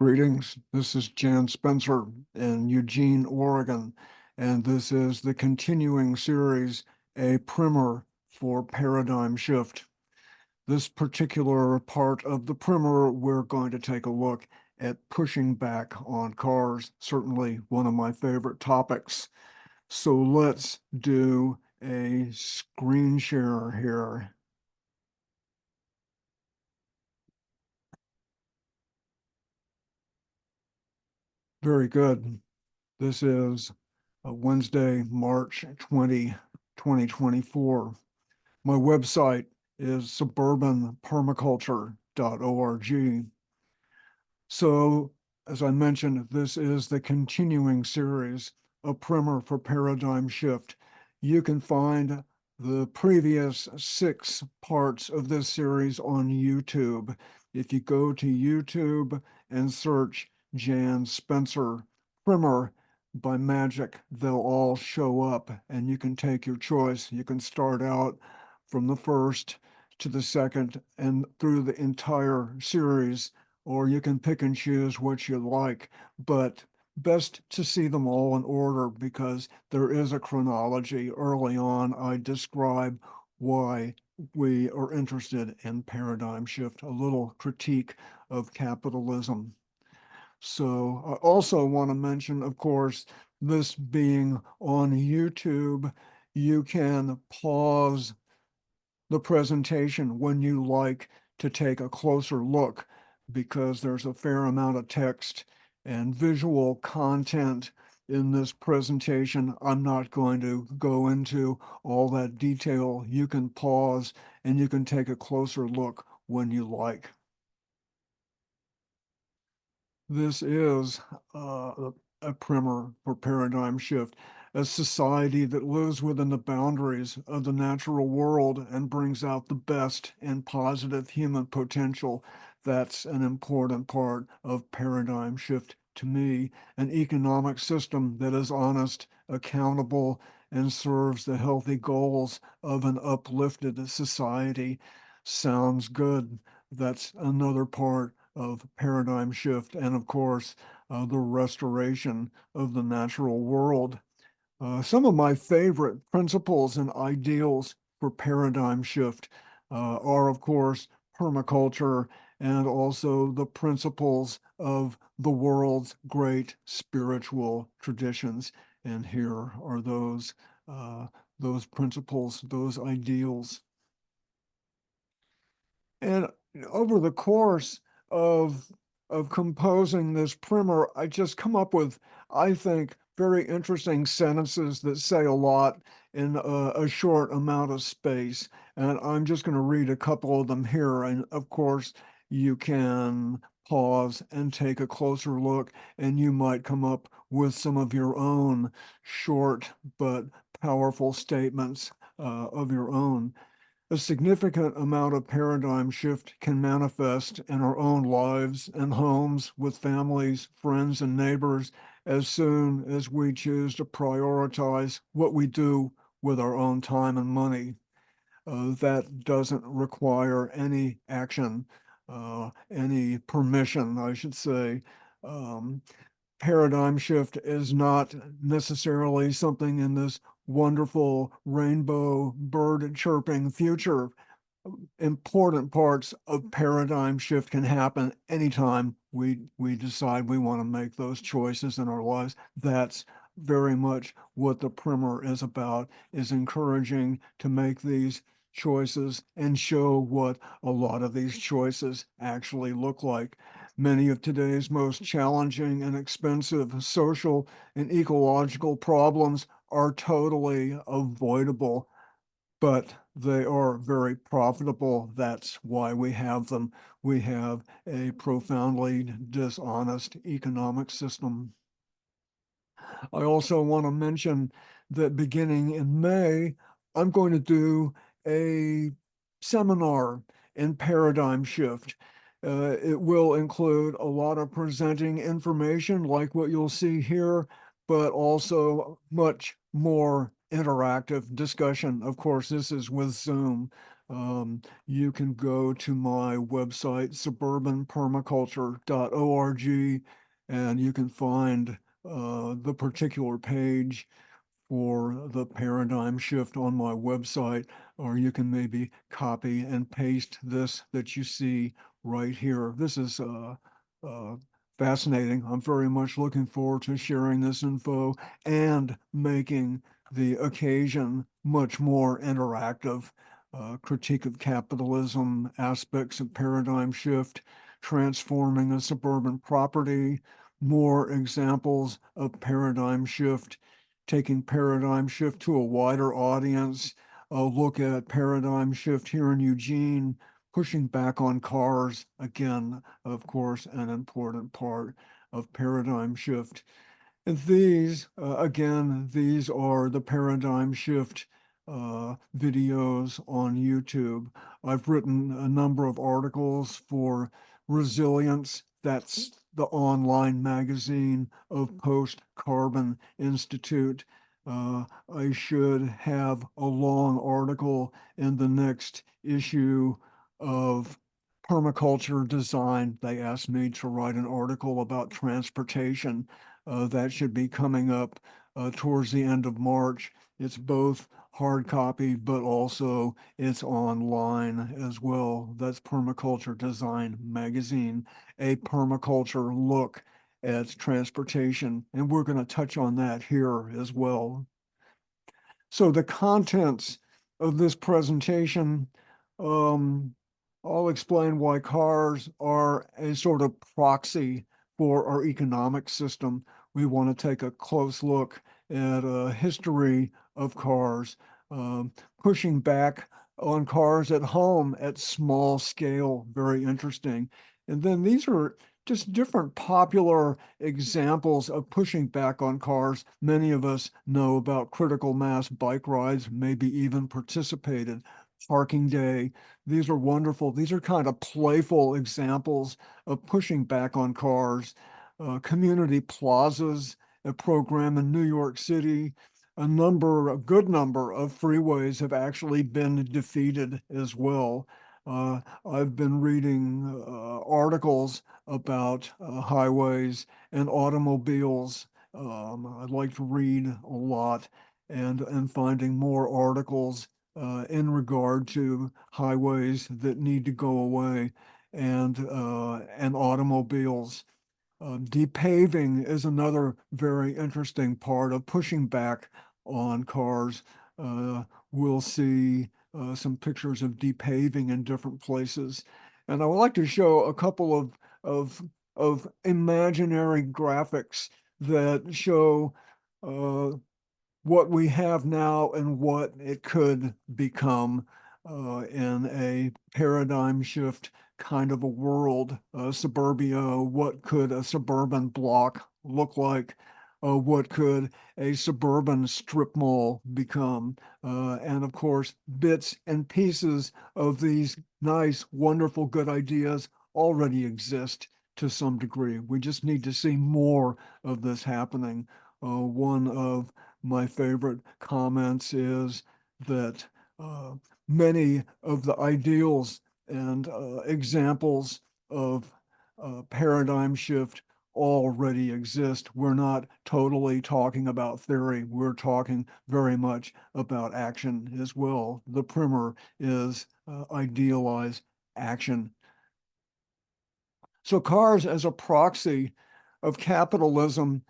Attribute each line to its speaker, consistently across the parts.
Speaker 1: Greetings. This is Jan Spencer in Eugene, Oregon, and this is the continuing series, A Primer for Paradigm Shift. This particular part of the primer, we're going to take a look at pushing back on cars, certainly one of my favorite topics. So let's do a screen share here. Very good. This is Wednesday, March 20, 2024. My website is suburbanpermaculture.org. So, as I mentioned, this is the continuing series, A Primer for Paradigm Shift. You can find the previous 6 parts of this series on YouTube. If you go to YouTube and search Jan Spencer Primer, by magic, they'll all show up and you can take your choice. You can start out from the first to the second and through the entire series, or you can pick and choose what you like, but best to see them all in order because there is a chronology. Early on, I describe why we are interested in paradigm shift, a little critique of capitalism. So I also want to mention, of course, this being on YouTube, you can pause the presentation when you like to take a closer look because there's a fair amount of text and visual content in this presentation. I'm not going to go into all that detail. You can pause and you can take a closer look when you like. This is a primer for paradigm shift, a society that lives within the boundaries of the natural world and brings out the best and positive human potential. That's an important part of paradigm shift to me, an economic system that is honest, accountable, and serves the healthy goals of an uplifted society. Sounds good. That's another part of paradigm shift, and of course, the restoration of the natural world. Some of my favorite principles and ideals for paradigm shift are, of course, permaculture and also the principles of the world's great spiritual traditions. And here are those principles, those ideals. And over the course of composing this primer, I just come up with, I think, very interesting sentences that say a lot in a short amount of space. And I'm just going to read a couple of them here. And of course, you can pause and take a closer look, and you might come up with some of your own short but powerful statements of your own. A significant amount of paradigm shift can manifest in our own lives and homes with families, friends, and neighbors as soon as we choose to prioritize what we do with our own time and money. That doesn't require any action, any permission, I should say. Um, Paradigm shift is not necessarily something in this wonderful rainbow bird chirping future. Important parts of paradigm shift can happen anytime we decide we want to make those choices in our lives. That's very much what the primer is about, is encouraging to make these choices and show what a lot of these choices actually look like. Many of today's most challenging and expensive social and ecological problems are totally avoidable, but they are very profitable. That's why we have them. We have a profoundly dishonest economic system. I also want to mention that beginning in May, I'm going to do a seminar in paradigm shift. It will include a lot of presenting information like what you'll see here, but also much more interactive discussion. Of course, this is with Zoom, You can go to my website, suburbanpermaculture.org, and you can find the particular page for the paradigm shift on my website, or you can maybe copy and paste this that you see right here. This is uh, fascinating. I'm very much looking forward to sharing this info and making the occasion much more interactive. Critique of capitalism, aspects of paradigm shift, transforming a suburban property, more examples of paradigm shift, taking paradigm shift to a wider audience, look at paradigm shift here in Eugene, pushing back on cars, again, of course, an important part of paradigm shift. And these, again, these are the paradigm shift videos on YouTube. I've written a number of articles for Resilience. That's the online magazine of Post Carbon Institute. I should have a long article in the next issue of Permaculture Design. They asked me to write an article about transportation. That should be coming up towards the end of March. It's both hard copy, but also it's online as well. That's Permaculture Design Magazine, a permaculture look at transportation. And we're going to touch on that here as well. So the contents of this presentation, um, I'll explain why cars are a sort of proxy for our economic system. We want to take a close look at a history of cars, um, pushing back on cars at home at small scale, very interesting. And then these are just different popular examples of pushing back on cars. Many of us know about critical mass bike rides, maybe even participated. Parking Day. These are wonderful. These are kind of playful examples of pushing back on cars. Community plazas, a program in New York City. A good number of freeways have actually been defeated as well. I've been reading articles about highways and automobiles. I'd like to read a lot and finding more articles in regard to highways that need to go away and automobiles. Depaving is another very interesting part of pushing back on cars. We'll see some pictures of depaving in different places. And I would like to show a couple of, of imaginary graphics that show uh, what we have now and what it could become in a paradigm shift kind of a world. Suburbia, what could a suburban block look like? What could a suburban strip mall become? And of course, bits and pieces of these nice, wonderful, good ideas already exist to some degree. We just need to see more of this happening. One of my favorite comments is that uh, many of the ideals and examples of paradigm shift already exist. We're not totally talking about theory. We're talking very much about action as well. The primer is idealize action. So cars as a proxy of capitalism.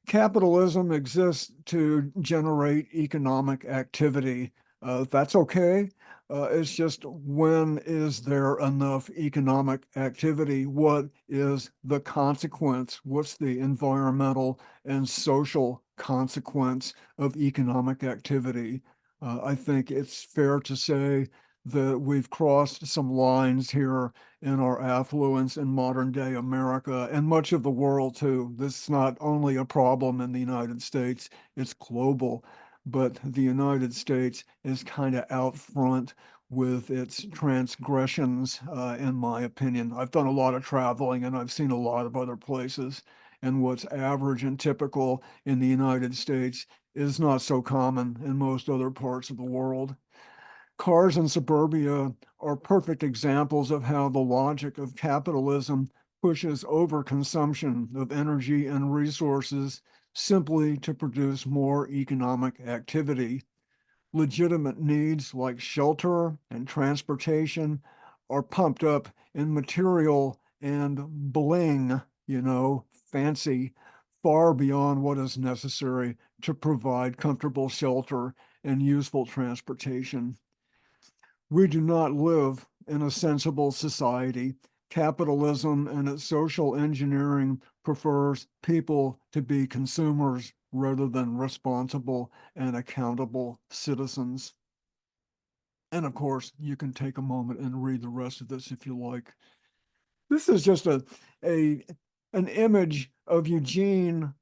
Speaker 1: Capitalism exists to generate economic activity. That's okay. It's just when is there enough economic activity? What is the consequence? What's the environmental and social consequence of economic activity? I think it's fair to say that we've crossed some lines here in our affluence in modern day America and much of the world too. This is not only a problem in the United States, it's global. But the United States is kind of out front with its transgressions, in my opinion. I've done a lot of traveling and I've seen a lot of other places. And what's average and typical in the United States is not so common in most other parts of the world. Cars in suburbia are perfect examples of how the logic of capitalism pushes overconsumption of energy and resources simply to produce more economic activity. Legitimate needs like shelter and transportation are pumped up in material and bling, fancy, far beyond what is necessary to provide comfortable shelter and useful transportation. We do not live in a sensible society. Capitalism and its social engineering prefers people to be consumers rather than responsible and accountable citizens. And of course, you can take a moment and read the rest of this if you like. This is just a an image of Eugene.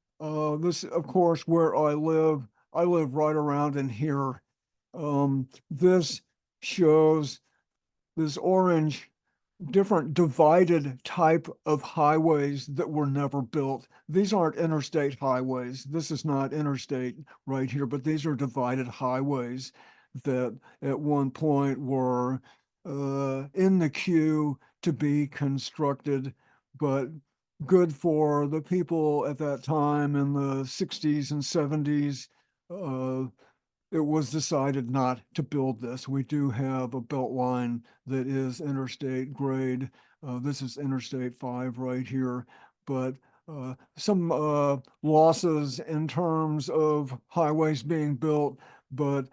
Speaker 1: This, of course, where I live. I live right around in here. This shows this orange different divided type of highways that were never built. These aren't interstate highways. This is not interstate right here, but these are divided highways that at one point were in the queue to be constructed, but good for the people at that time in the 60s and 70s. Uh, it was decided not to build this. We do have a belt line that is interstate grade. This is Interstate 5 right here, but some losses in terms of highways being built, but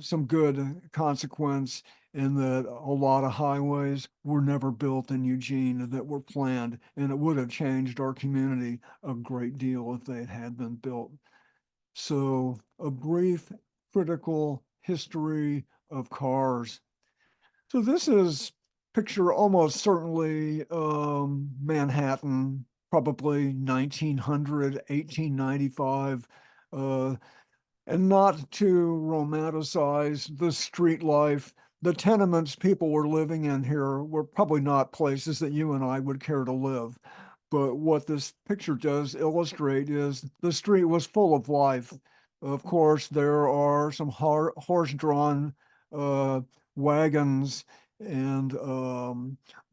Speaker 1: some good consequence in that a lot of highways were never built in Eugene that were planned, and it would have changed our community a great deal if they had been built. So a brief critical history of cars. So this is picture almost certainly Manhattan, probably 1900, 1895. Uh, and not to romanticize the street life. The tenements people were living in here were probably not places that you and I would care to live. But what this picture does illustrate is the street was full of life. Of course, there are some horse-drawn uh, wagons, and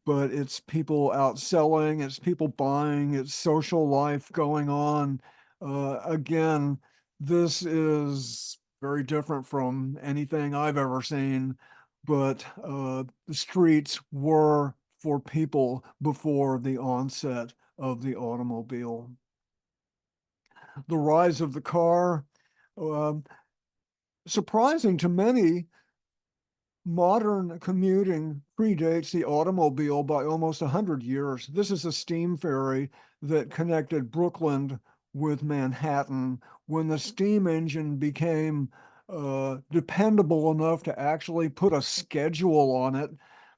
Speaker 1: but it's people out selling, it's people buying, it's social life going on. Again, this is very different from anything I've ever seen, but the streets were for people before the onset of the automobile. The rise of the car, um, surprising to many, modern commuting predates the automobile by almost 100 years. This is a steam ferry that connected Brooklyn with Manhattan. When the steam engine became dependable enough to actually put a schedule on it,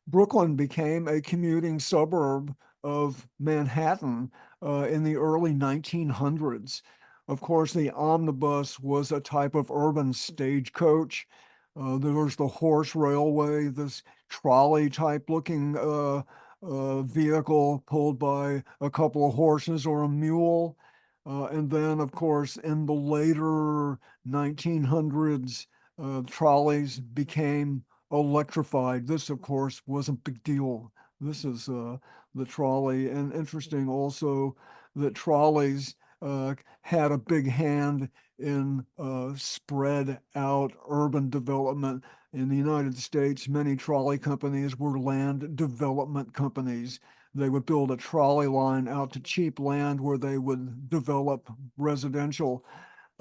Speaker 1: Brooklyn became a commuting suburb of Manhattan in the early 1900s. Of course, the omnibus was a type of urban stagecoach. There was the horse railway, this trolley type looking vehicle pulled by a couple of horses or a mule. And then, of course, in the later 1900s, trolleys became electrified. This, of course, was a big deal. This is the trolley. And interesting also that trolleys had a big hand in spread out urban development. In the United States, many trolley companies were land development companies. They would build a trolley line out to cheap land where they would develop residential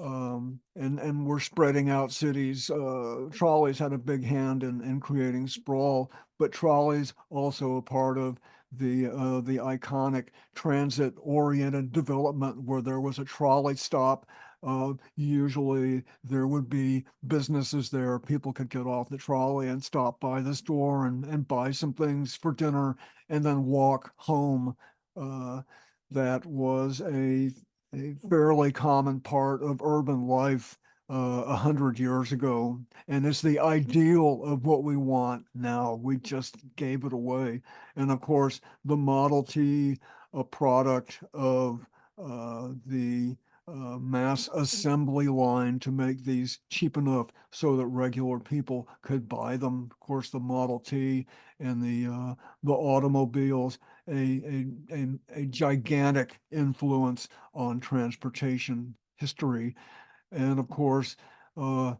Speaker 1: and we're spreading out cities. Trolleys had a big hand in creating sprawl, but trolleys also a part of the iconic transit-oriented development where there was a trolley stop. Usually there would be businesses there. People could get off the trolley and stop by the store and buy some things for dinner and then walk home. Uh, that was a fairly common part of urban life 100 years ago, and it's the ideal of what we want now. We just gave it away, and of course, the Model T, a product of the mass assembly line to make these cheap enough so that regular people could buy them. Of course, the Model T and the automobiles, a gigantic influence on transportation history. And of course, uh,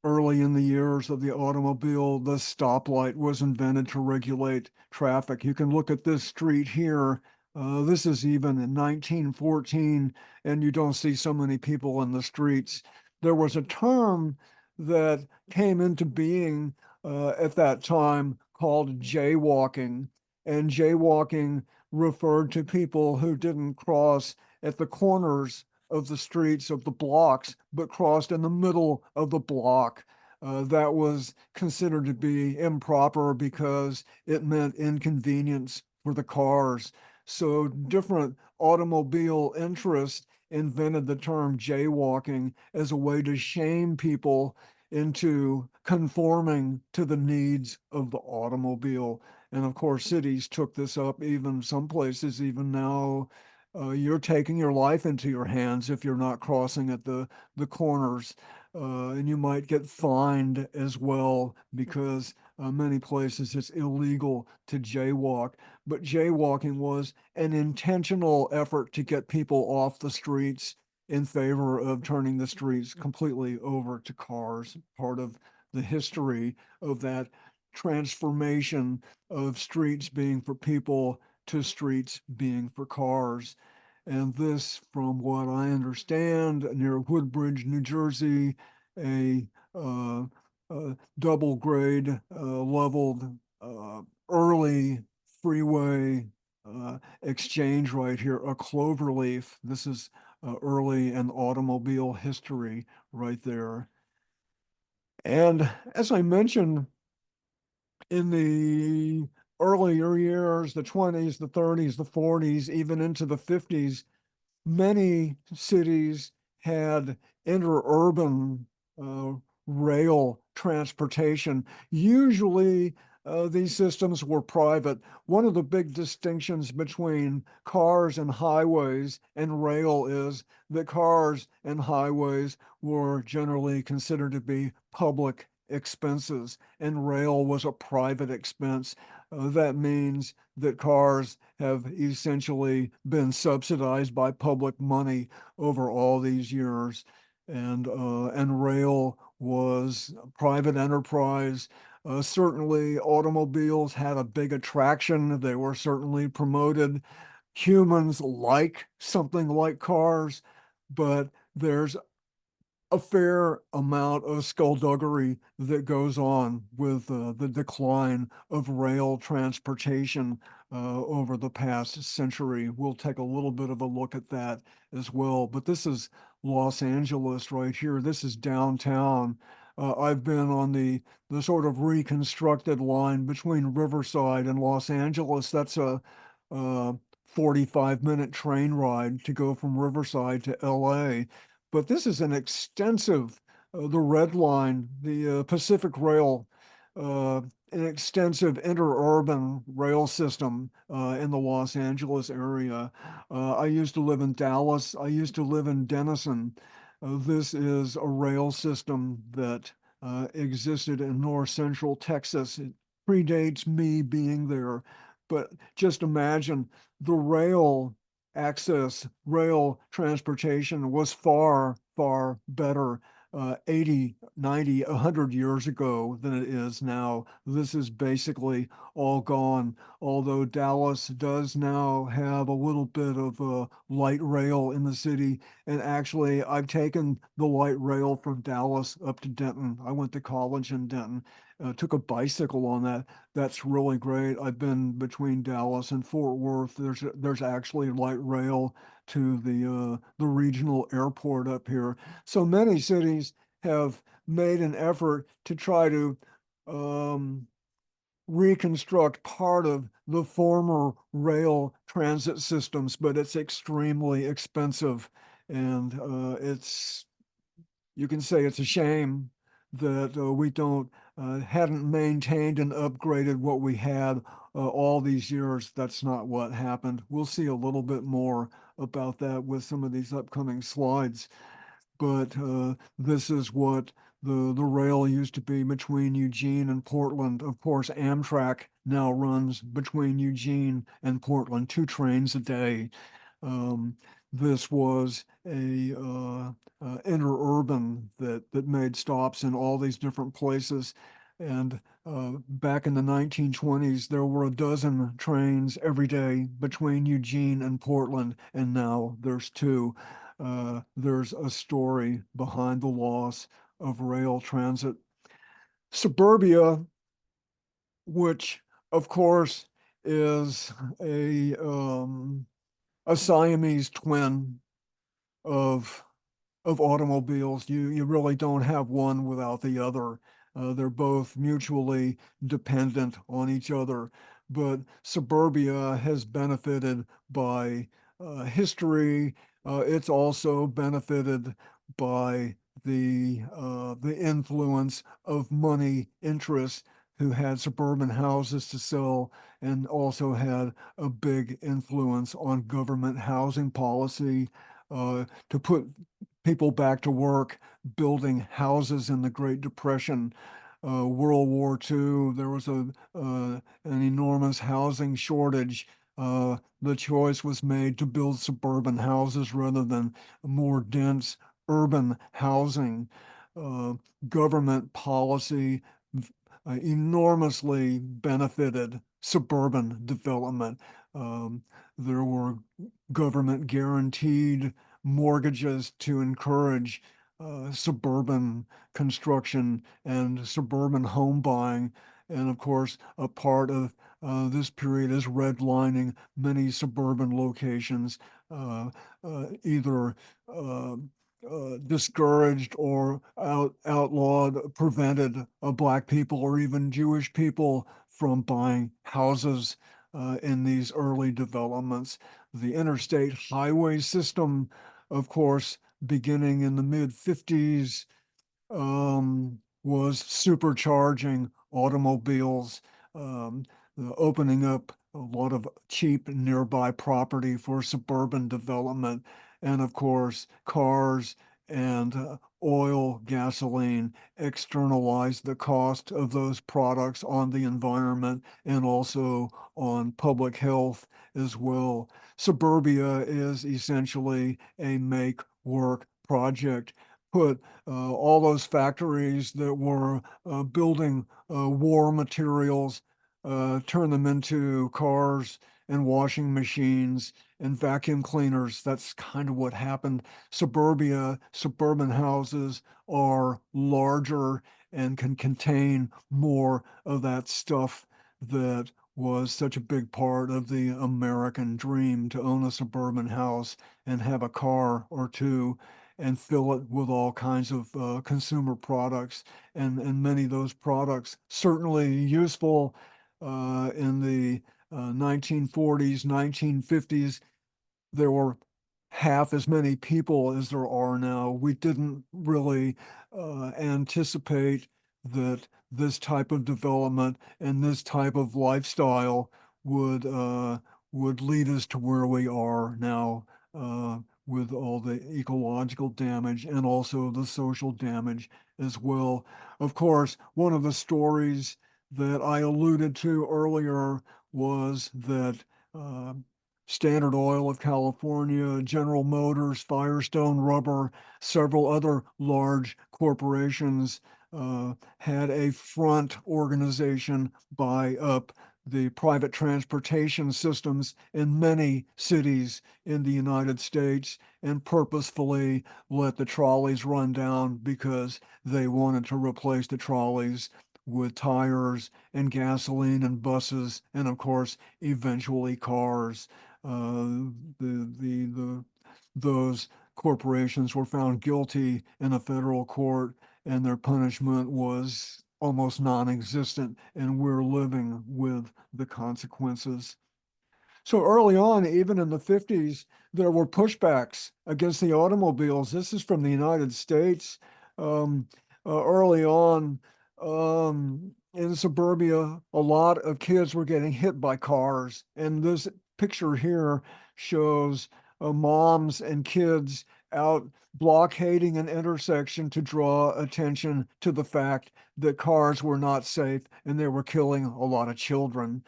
Speaker 1: early in the years of the automobile, the stoplight was invented to regulate traffic. You can look at this street here. This is even in 1914, and you don't see so many people in the streets. There was a term that came into being at that time called jaywalking, and jaywalking referred to people who didn't cross at the corners of the streets of the blocks, but crossed in the middle of the block. That was considered to be improper because it meant inconvenience for the cars. So different automobile interests invented the term jaywalking as a way to shame people into conforming to the needs of the automobile. And of course, cities took this up, even some places, even now you're taking your life into your hands if you're not crossing at the corners. And you might get fined as well because many places it's illegal to jaywalk. But jaywalking was an intentional effort to get people off the streets in favor of turning the streets completely over to cars, part of the history of that transformation of streets being for people to streets being for cars. And this, from what I understand, near Woodbridge, New Jersey, a, uh, double grade leveled early freeway exchange right here, a cloverleaf. This is early in automobile history right there. And as I mentioned, in the earlier years, the 20s, the 30s, the 40s, even into the 50s, many cities had interurban uh, rail transportation. Usually, these systems were private. One of the big distinctions between cars and highways and rail is that cars and highways were generally considered to be public expenses, and rail was a private expense. That means that cars have essentially been subsidized by public money over all these years. And rail was private enterprise. Certainly, automobiles had a big attraction. They were certainly promoted. Humans like something like cars, but there's a fair amount of skullduggery that goes on with the decline of rail transportation over the past century. We'll take a little bit of a look at that as well. But this is Los Angeles right here. This is downtown. I've been on the sort of reconstructed line between Riverside and Los Angeles. That's a 45-minute train ride to go from Riverside to LA. But this is an extensive, the Red Line, the Pacific Rail, uh, an extensive interurban rail system in the Los Angeles area. I used to live in Dallas. I used to live in Denison. This is a rail system that existed in north central Texas. It predates me being there, but just imagine the rail access, rail transportation was far, far better 80, 90, 100 years ago than it is now. This is basically all gone, although Dallas does now have a little bit of light rail in the city. And actually, I've taken the light rail from Dallas up to Denton. I went to college in Denton, took a bicycle on that. That's really great. I've been between Dallas and Fort Worth. There's actually light rail to the regional airport up here. So many cities have made an effort to try to um, reconstruct part of the former rail transit systems, but it's extremely expensive, and it's you can say it's a shame that we don't hadn't maintained and upgraded what we had all these years, that's not what happened. We'll see a little bit more about that with some of these upcoming slides. But this is what the rail used to be between Eugene and Portland. Of course, Amtrak now runs between Eugene and Portland, 2 trains a day. Um, this was a interurban that made stops in all these different places. And back in the 1920s, there were a dozen trains every day between Eugene and Portland, and now there's 2. There's a story behind the loss of rail transit. Suburbia, which of course is a Siamese twin of automobiles. You really don't have one without the other. They're both mutually dependent on each other. But suburbia has benefited by history. It's also benefited by the influence of money interests who had suburban houses to sell and also had a big influence on government housing policy to put people back to work building houses in the Great Depression. World War II, there was an enormous housing shortage. The choice was made to build suburban houses rather than more dense urban housing. Uh, Government policy enormously benefited suburban development. Um, there were government guaranteed mortgages to encourage suburban construction and suburban home buying. And of course, a part of this period is redlining many suburban locations, either discouraged or outlawed, prevented Black people or even Jewish people from buying houses in these early developments. The interstate highway system, of course, beginning in the mid 50s, was supercharging automobiles, um, opening up a lot of cheap nearby property for suburban development. And of course, cars and oil, gasoline externalize the cost of those products on the environment and also on public health as well. Suburbia is essentially a make work project. Put all those factories that were building war materials, turn them into cars and washing machines and vacuum cleaners. That's kind of what happened. Suburban houses are larger and can contain more of that stuff that was such a big part of the American dream to own a suburban house and have a car or two and fill it with all kinds of consumer products. And many of those products certainly useful in the 1940s, 1950s. There were half as many people as there are now. We didn't really anticipate that this type of development and this type of lifestyle would lead us to where we are now with all the ecological damage and also the social damage as well. Of course, one of the stories that I alluded to earlier was that uh, Standard Oil of California, General Motors, Firestone Rubber, several other large corporations had a front organization buy up the private transportation systems in many cities in the United States and purposefully let the trolleys run down because they wanted to replace the trolleys with tires and gasoline and buses and of course eventually cars. The those corporations were found guilty in a federal court, and their punishment was almost non-existent, and we're living with the consequences. So early on, even in the 50s, there were pushbacks against the automobiles. This is from the United States. Early on, in suburbia, a lot of kids were getting hit by cars. And this picture here shows moms and kids out blockading an intersection to draw attention to the fact that cars were not safe and they were killing a lot of children.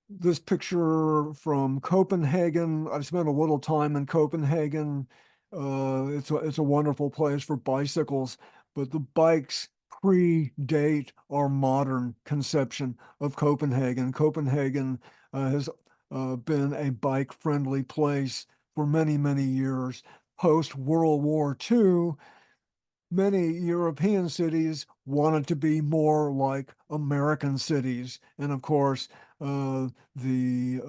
Speaker 1: This picture from Copenhagen. I've spent a little time in Copenhagen. It's a wonderful place for bicycles, but the bikes predate our modern conception of Copenhagen. Copenhagen has been a bike-friendly place for many, many years. Post World War II, many European cities wanted to be more like American cities, and of course, uh, the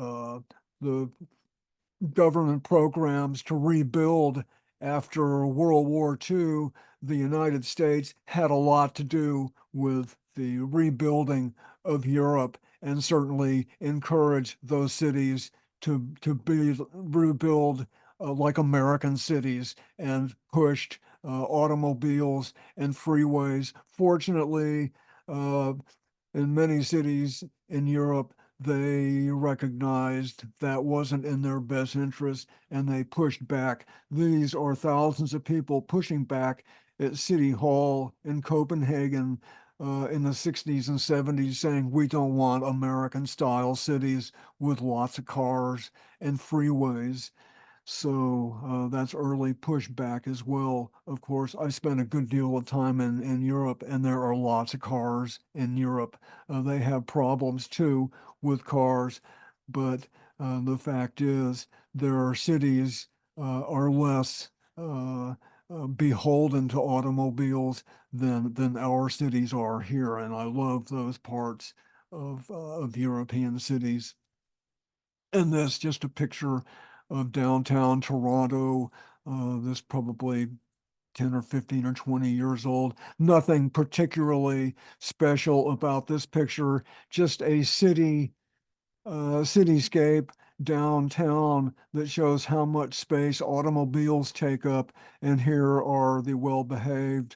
Speaker 1: government programs to rebuild after World War II, the United States had a lot to do with the rebuilding of Europe and certainly encouraged those cities to be rebuild like American cities and pushed automobiles and freeways. Fortunately, uh, in many cities in Europe, they recognized that wasn't in their best interest and they pushed back. These are thousands of people pushing back at City Hall in Copenhagen in the 60s and 70s, saying, we don't want American style cities with lots of cars and freeways. So that's early pushback as well. Of course, I spent a good deal of time in Europe, and there are lots of cars in Europe. They have problems too with cars, but the fact is, there are cities are less beholden to automobiles than our cities are here, and I love those parts of European cities. And this just a picture of downtown Toronto. This probably 10 or 15 or 20 years old. Nothing particularly special about this picture, just a cityscape downtown that shows how much space automobiles take up. And here are the well-behaved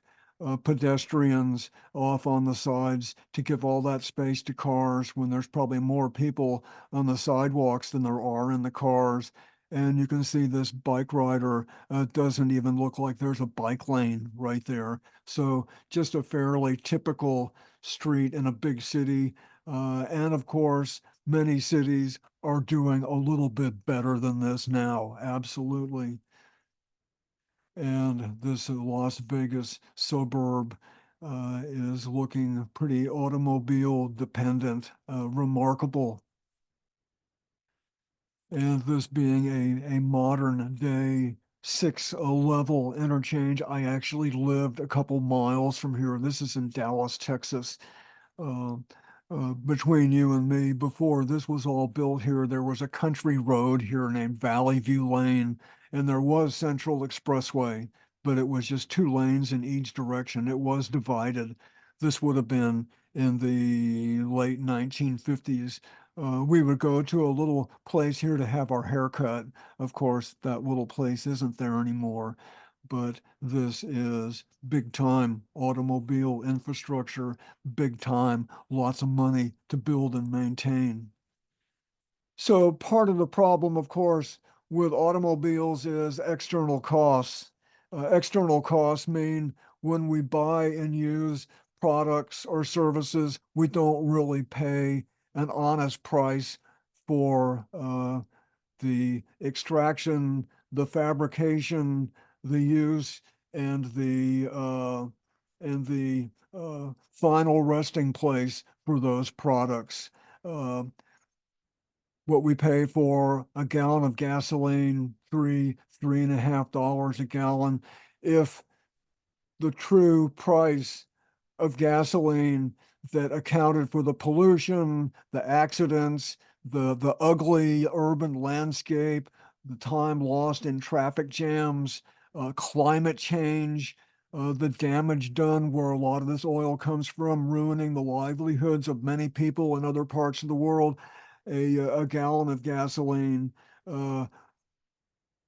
Speaker 1: pedestrians off on the sides to give all that space to cars when there's probably more people on the sidewalks than there are in the cars. And you can see this bike rider doesn't even look like there's a bike lane right there. So just a fairly typical street in a big city. And of course, many cities are doing a little bit better than this now, absolutely. And this Las Vegas suburb is looking pretty automobile dependent, remarkable. And this being a modern day six level interchange, I actually lived a couple miles from here. This is in Dallas, Texas. uh, Between you and me, before this was all built here, there was a country road here named Valley View Lane, and there was Central Expressway, but it was just two lanes in each direction. It was divided. This would have been in the late 1950s. We would go to a little place here to have our hair cut. Of course, that little place isn't there anymore, but this is big time automobile infrastructure, big time, lots of money to build and maintain. So part of the problem, of course, with automobiles is external costs. External costs mean when we buy and use products or services, we don't really pay an honest price for the extraction, the fabrication, the use, and the final resting place for those products. Uh, what we pay for a gallon of gasoline, $3.50 a gallon. If the true price of gasoline that accounted for the pollution, the accidents, the ugly urban landscape, the time lost in traffic jams, climate change, the damage done where a lot of this oil comes from, ruining the livelihoods of many people in other parts of the world. A gallon of gasoline uh,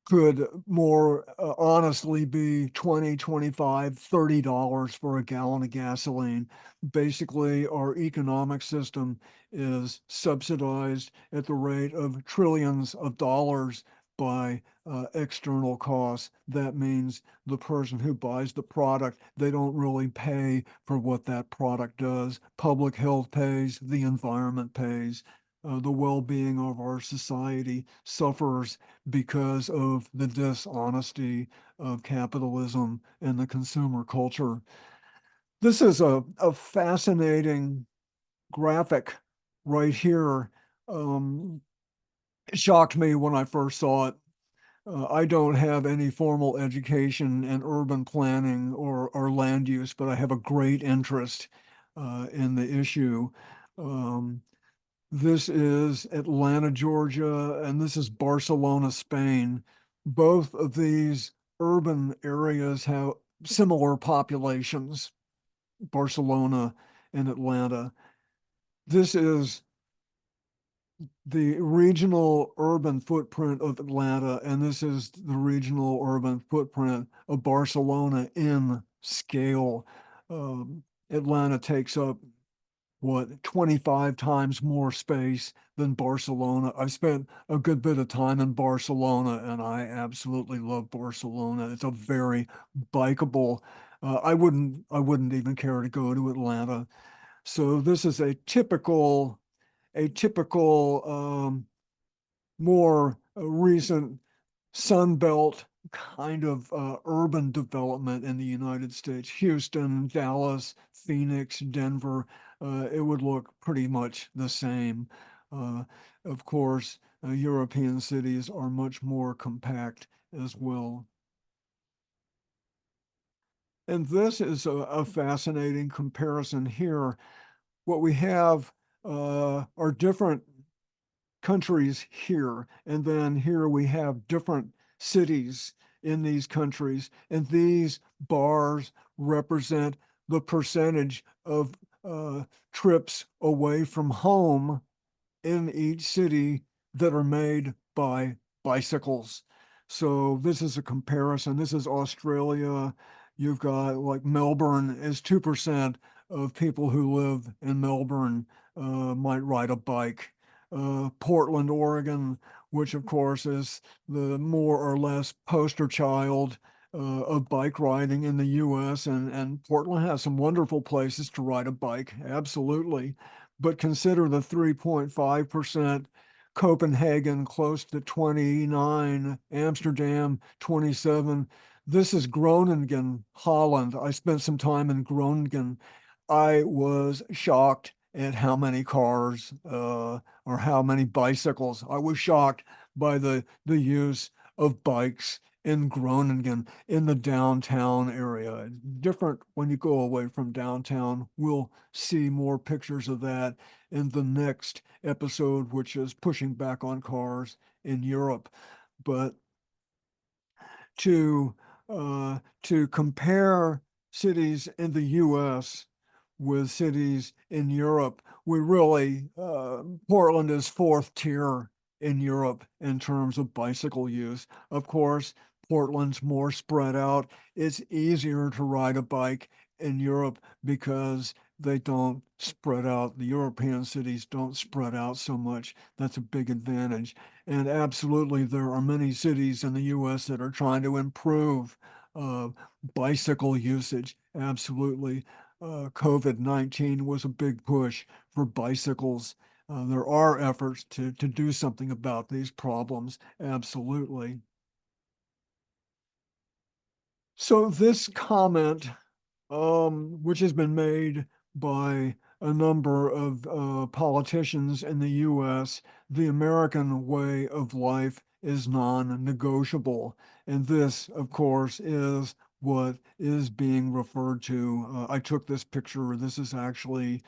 Speaker 1: could more honestly be 20, 25, $30 for a gallon of gasoline. Basically, our economic system is subsidized at the rate of trillions of dollars by external costs. That means the person who buys the product, they don't really pay for what that product does. Public health pays, the environment pays. The well-being of our society suffers because of the dishonesty of capitalism and the consumer culture. This is a fascinating graphic right here. It shocked me when I first saw it. I don't have any formal education in urban planning or land use, but I have a great interest in the issue. Um, this is Atlanta, Georgia, and this is Barcelona, Spain. Both of these urban areas have similar populations, Barcelona and Atlanta. This is the regional urban footprint of Atlanta, and this is the regional urban footprint of Barcelona in scale. Atlanta takes up what 25 times more space than Barcelona. I've spent a good bit of time in Barcelona and I absolutely love Barcelona. It's a very bikeable. I wouldn't even care to go to Atlanta. So this is a typical more recent Sunbelt kind of urban development in the United States. Houston, Dallas, Phoenix, Denver, it would look pretty much the same. Uh, of course, European cities are much more compact as well. And this is a fascinating comparison here. What we have are different countries here, and then here we have different cities in these countries, and these bars represent the percentage of trips away from home in each city that are made by bicycles. So this is a comparison. This is Australia. You've got like Melbourne is 2% of people who live in Melbourne might ride a bike. Portland, Oregon, which of course is the more or less poster child of bike riding in the US, and Portland has some wonderful places to ride a bike, absolutely. But consider the 3.5%, Copenhagen close to 29, Amsterdam 27. This is Groningen, Holland. I spent some time in Groningen. I was shocked at how many cars or how many bicycles. I was shocked by the use of bikes in Groningen in the downtown area. Different when you go away from downtown. We'll see more pictures of that in the next episode, which is pushing back on cars in Europe. But to to compare cities in the US with cities in Europe, we really Portland is fourth tier in Europe in terms of bicycle use. Of course, Portland's more spread out. It's easier to ride a bike in Europe because they don't spread out. The European cities don't spread out so much. That's a big advantage. And absolutely, there are many cities in the US that are trying to improve uh, bicycle usage. Absolutely. COVID-19 was a big push for bicycles. There are efforts to do something about these problems. Absolutely. So this comment, which has been made by a number of politicians in the US, the American way of life is non-negotiable. And this, of course, is what is being referred to. I took this picture. This is actually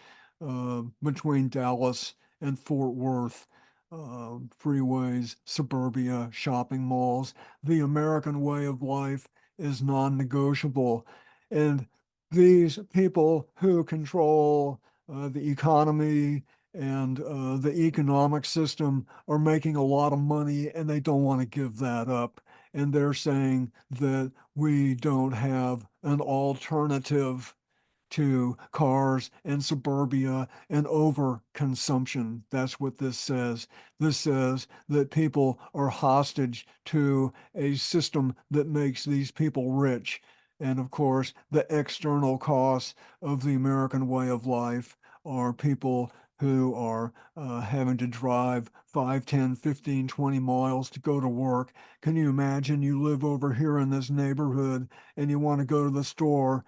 Speaker 1: between Dallas and Fort Worth. Freeways, suburbia, shopping malls. The American way of life is non-negotiable. And these people who control the economy and the economic system are making a lot of money and they don't want to give that up. and they're saying that we don't have an alternative to cars and suburbia and overconsumption. That's what this says. This says that people are hostage to a system that makes these people rich. And of course, the external costs of the American way of life are people who are having to drive 5, 10, 15, 20 miles to go to work. Can you imagine you live over here in this neighborhood and you want to go to the store?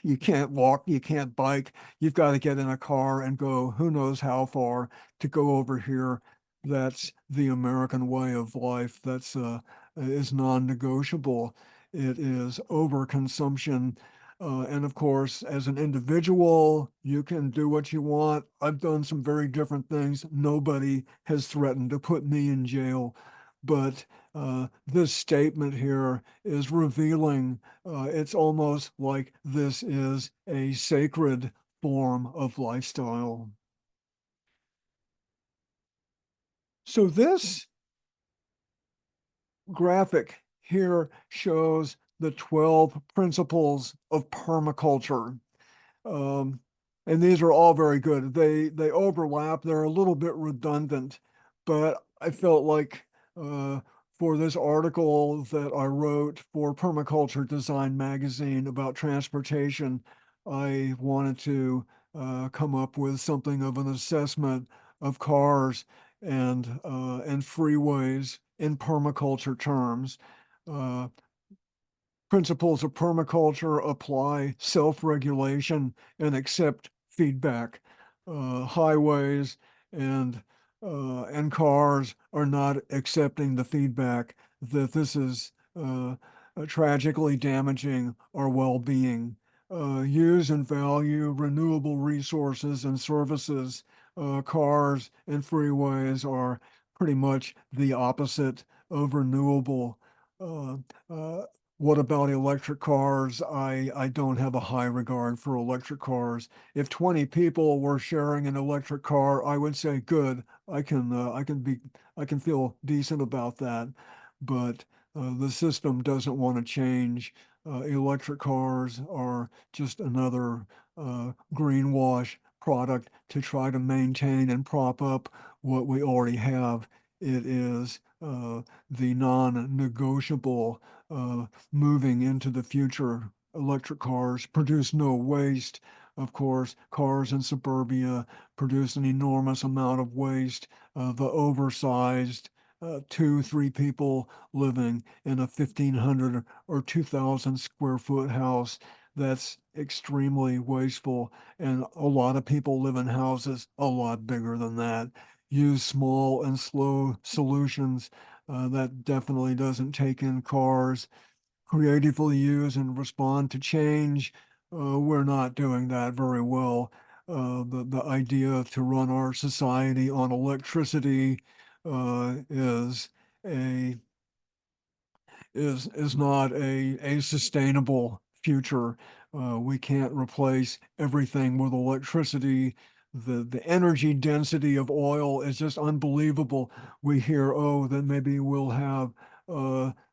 Speaker 1: You can't walk, you can't bike. You've got to get in a car and go who knows how far to go over here. That's the American way of life. That's is non-negotiable. It is overconsumption. And of course, as an individual, you can do what you want. I've done some very different things. Nobody has threatened to put me in jail. But this statement here is revealing. It's almost like this is a sacred form of lifestyle. So this graphic here shows the 12 principles of permaculture. Um, and these are all very good. They overlap. They're a little bit redundant, but I felt like for this article that I wrote for Permaculture Design magazine about transportation, I wanted to come up with something of an assessment of cars and freeways in permaculture terms. Uh, Principles of permaculture apply self-regulation and accept feedback. Highways and and cars are not accepting the feedback that this is tragically damaging our well-being. Use and value renewable resources and services. Cars and freeways are pretty much the opposite of renewable. Uh, uh, what about electric cars? I don't have a high regard for electric cars. If 20 people were sharing an electric car, I would say good. I can feel decent about that. But the system doesn't want to change. Electric cars are just another greenwash product to try to maintain and prop up what we already have. It is the non-negotiable moving into the future. Electric cars produce no waste. Of course, cars in suburbia produce an enormous amount of waste. The oversized two, three people living in a 1,500 or 2,000 square foot house. That's extremely wasteful. And a lot of people live in houses a lot bigger than that. Use small and slow solutions. That definitely doesn't take in cars. Creatively use and respond to change. We're not doing that very well. The idea to run our society on electricity is a is not a sustainable future. We can't replace everything with electricity. The energy density of oil is just unbelievable. We hear, oh, then maybe we'll have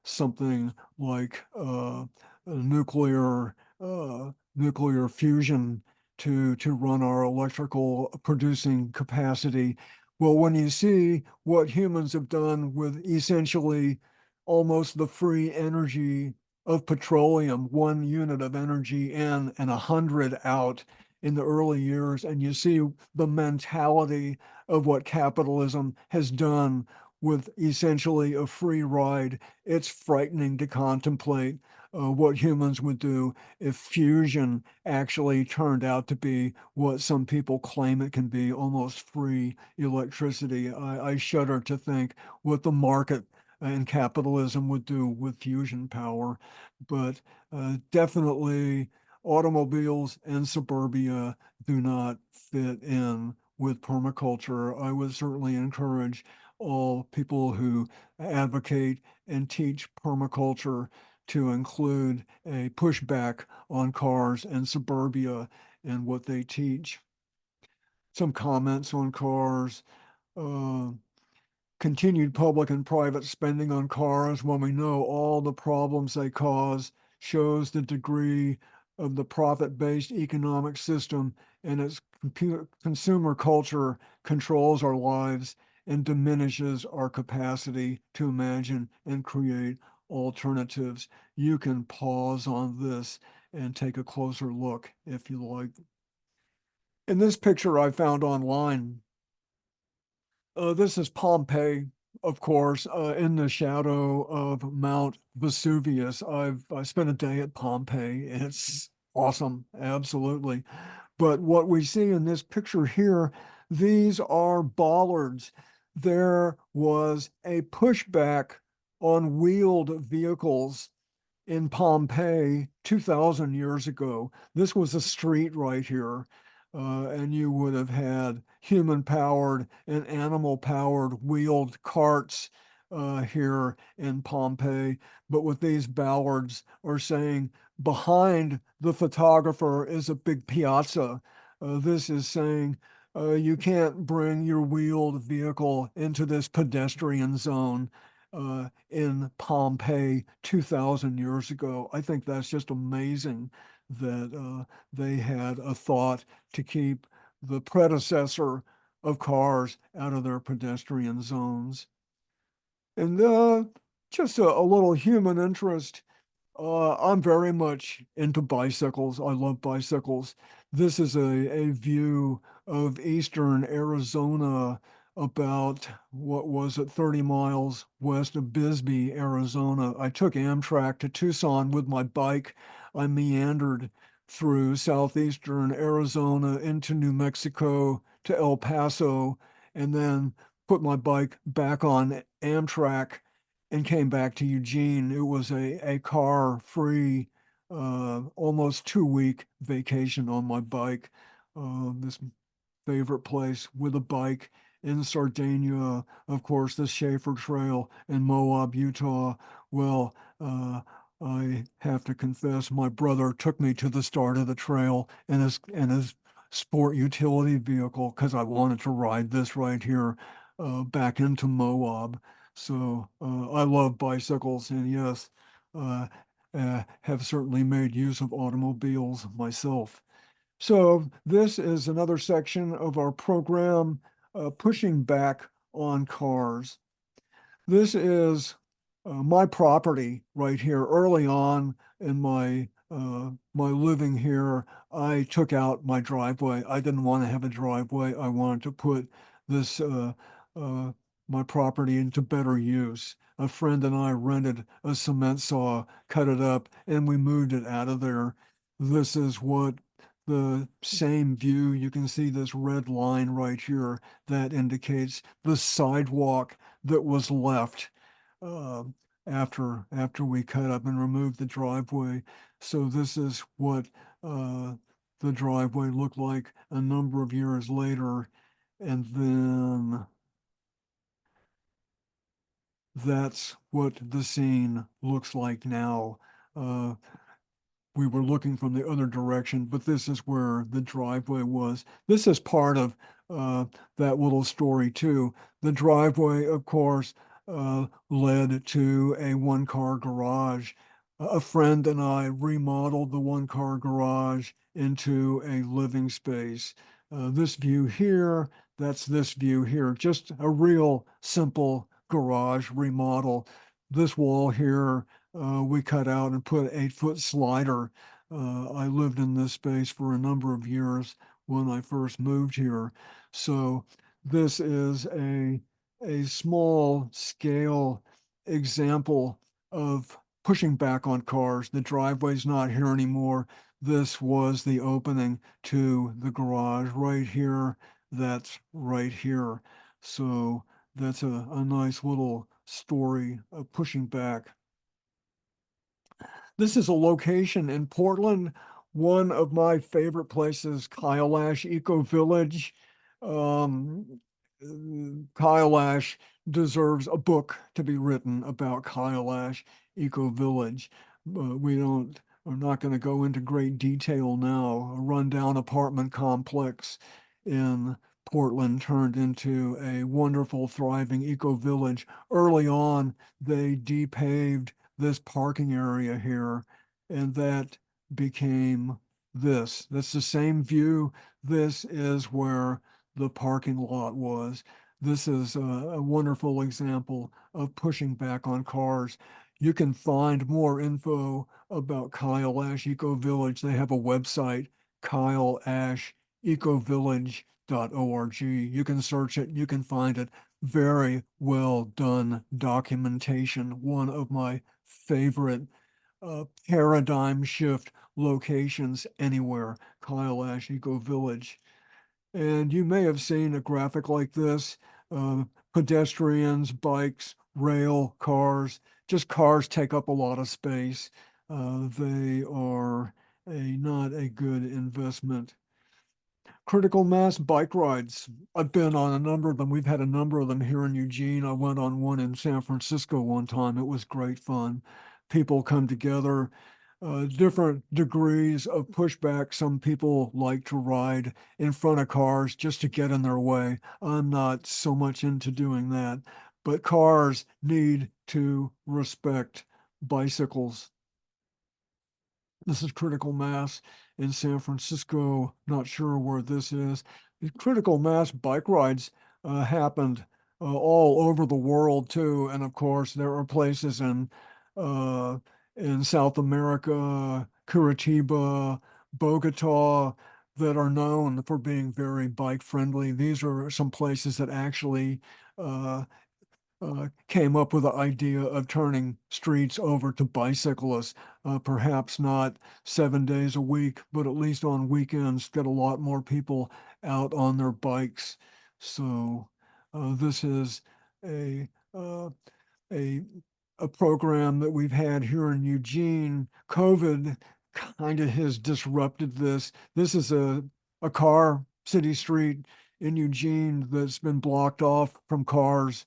Speaker 1: something like nuclear nuclear fusion to run our electrical producing capacity. Well, when you see what humans have done with essentially almost the free energy of petroleum, 1 unit of energy in and 100 out in the early years. And you see the mentality of what capitalism has done with essentially a free ride. It's frightening to contemplate what humans would do if fusion actually turned out to be what some people claim it can be, almost free electricity. I shudder to think what the market and capitalism would do with fusion power. But definitely automobiles and suburbia do not fit in with permaculture. I would certainly encourage all people who advocate and teach permaculture to include a pushback on cars and suburbia and what they teach. Some comments on cars. Uh, continued public and private spending on cars when we know all the problems they cause shows the degree of the profit-based economic system and its consumer culture controls our lives and diminishes our capacity to imagine and create alternatives. You can pause on this and take a closer look if you like. In this picture I found online, this is Pompeii, of course, in the shadow of Mount Vesuvius. I spent a day at Pompeii. It's awesome, absolutely. But what we see in this picture here, these are bollards. There was a pushback on wheeled vehicles in Pompeii 2,000 years ago. This was a street right here, and you would have had human-powered and animal-powered wheeled carts here in Pompeii. But what these ballards are saying, behind the photographer is a big piazza. This is saying, you can't bring your wheeled vehicle into this pedestrian zone in Pompeii 2,000 years ago. I think that's just amazing that they had a thought to keep the predecessor of cars out of their pedestrian zones. And just a little human interest. I'm very much into bicycles. I love bicycles. This is a view of eastern Arizona, about, what was it, 30 miles west of Bisbee, Arizona. I took Amtrak to Tucson with my bike. I meandered through southeastern Arizona into New Mexico to El Paso, and then put my bike back on Amtrak and came back to Eugene. It was a car-free, almost 2-week vacation on my bike. This favorite place with a bike in Sardinia, of course, the Schaefer Trail in Moab, Utah. Well, I have to confess, my brother took me to the start of the trail in his sport utility vehicle because I wanted to ride this right here back into Moab. So I love bicycles, and yes, uh, have certainly made use of automobiles myself. So this is another section of our program, pushing back on cars. This is my property right here. Early on in my living here, I took out my driveway. I didn't want to have a driveway. I wanted to put this uh, my property into better use. A friend and I rented a cement saw, cut it up, and we moved it out of there. This is what the same view. You can see this red line right here that indicates the sidewalk that was left uh, after we cut up and removed the driveway. So this is what the driveway looked like a number of years later, and then that's what the scene looks like now. Uh, we were looking from the other direction, but this is where the driveway was. This is part of that little story too. The driveway, of course, led to a one-car garage. A friend and I remodeled the one-car garage into a living space. This view here, that's this view here, just a real simple garage remodel. This wall here, we cut out and put 8-foot slider. I lived in this space for a number of years when I first moved here. So this is a small scale example of pushing back on cars. The driveway's not here anymore. This was the opening to the garage right here. That's right here. So that's a nice little story of pushing back. This is a location in Portland, one of my favorite places, Kailash Eco Village. Um, Kailash deserves a book to be written about Kailash Eco Village. We're not going to go into great detail now. A rundown apartment complex in Portland turned into a wonderful, thriving eco-village. Early on, they depaved this parking area here, and that became this. That's the same view. This is where the parking lot was. This is a wonderful example of pushing back on cars. You can find more info about Kyle Ash Eco Village. They have a website, kyleashecovillage.org. You can search it, you can find it. Very well done documentation. One of my favorite paradigm shift locations anywhere, Kyle Ash Eco Village. And you may have seen a graphic like this, uh, pedestrians, bikes, rail, cars, just cars take up a lot of space. They are not a good investment. Critical mass bike rides. I've been on a number of them. We've had a number of them here in Eugene. I went on one in San Francisco one time. It was great fun. People come together, different degrees of pushback. Some people like to ride in front of cars just to get in their way. I'm not so much into doing that, but cars need to respect bicycles. This is critical mass in San Francisco. Not sure where this is. The critical mass bike rides happened all over the world too, and of course there are places uh, in South America, Curitiba, Bogota, that are known for being very bike friendly. These are some places that actually uh, came up with the idea of turning streets over to bicyclists, perhaps not 7 days a week, but at least on weekends, get a lot more people out on their bikes. So this is a uh, a a program that we've had here in Eugene. COVID kind of has disrupted this. This is a car city street in Eugene that's been blocked off from cars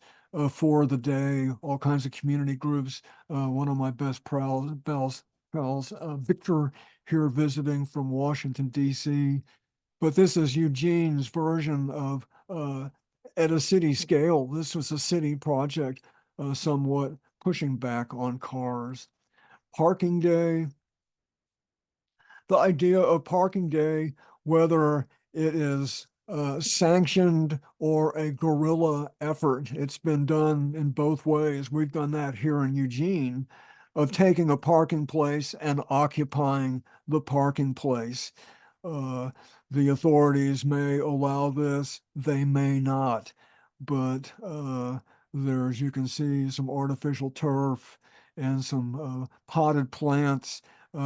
Speaker 1: for the day. All kinds of community groups. One of my best pals, Victor, here visiting from Washington, D.C. But this is Eugene's version of at a city scale. This was a city project, somewhat pushing back on cars. Parking day, the idea of parking day, whether it is sanctioned or a guerrilla effort, it's been done in both ways. We've done that here in Eugene, of taking a parking place and occupying the parking place. Uh, the authorities may allow this, they may not, but there's, you can see some artificial turf and some potted plants,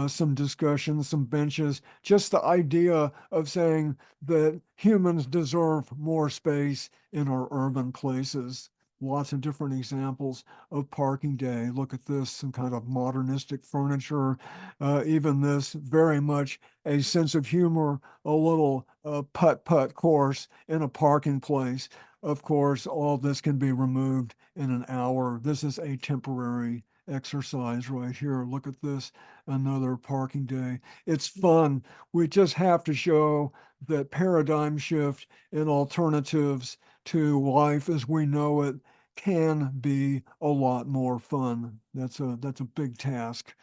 Speaker 1: some discussions, some benches, just the idea of saying that humans deserve more space in our urban places. Lots of different examples of parking day. Look at this, some kind of modernistic furniture. Even this, very much a sense of humor, a little putt-putt course in a parking place. Of course, all this can be removed in an hour. This is a temporary exercise right here. Look at this, another parking day. It's fun. We just have to show that paradigm shift and alternatives to life as we know it can be a lot more fun. That's a big task.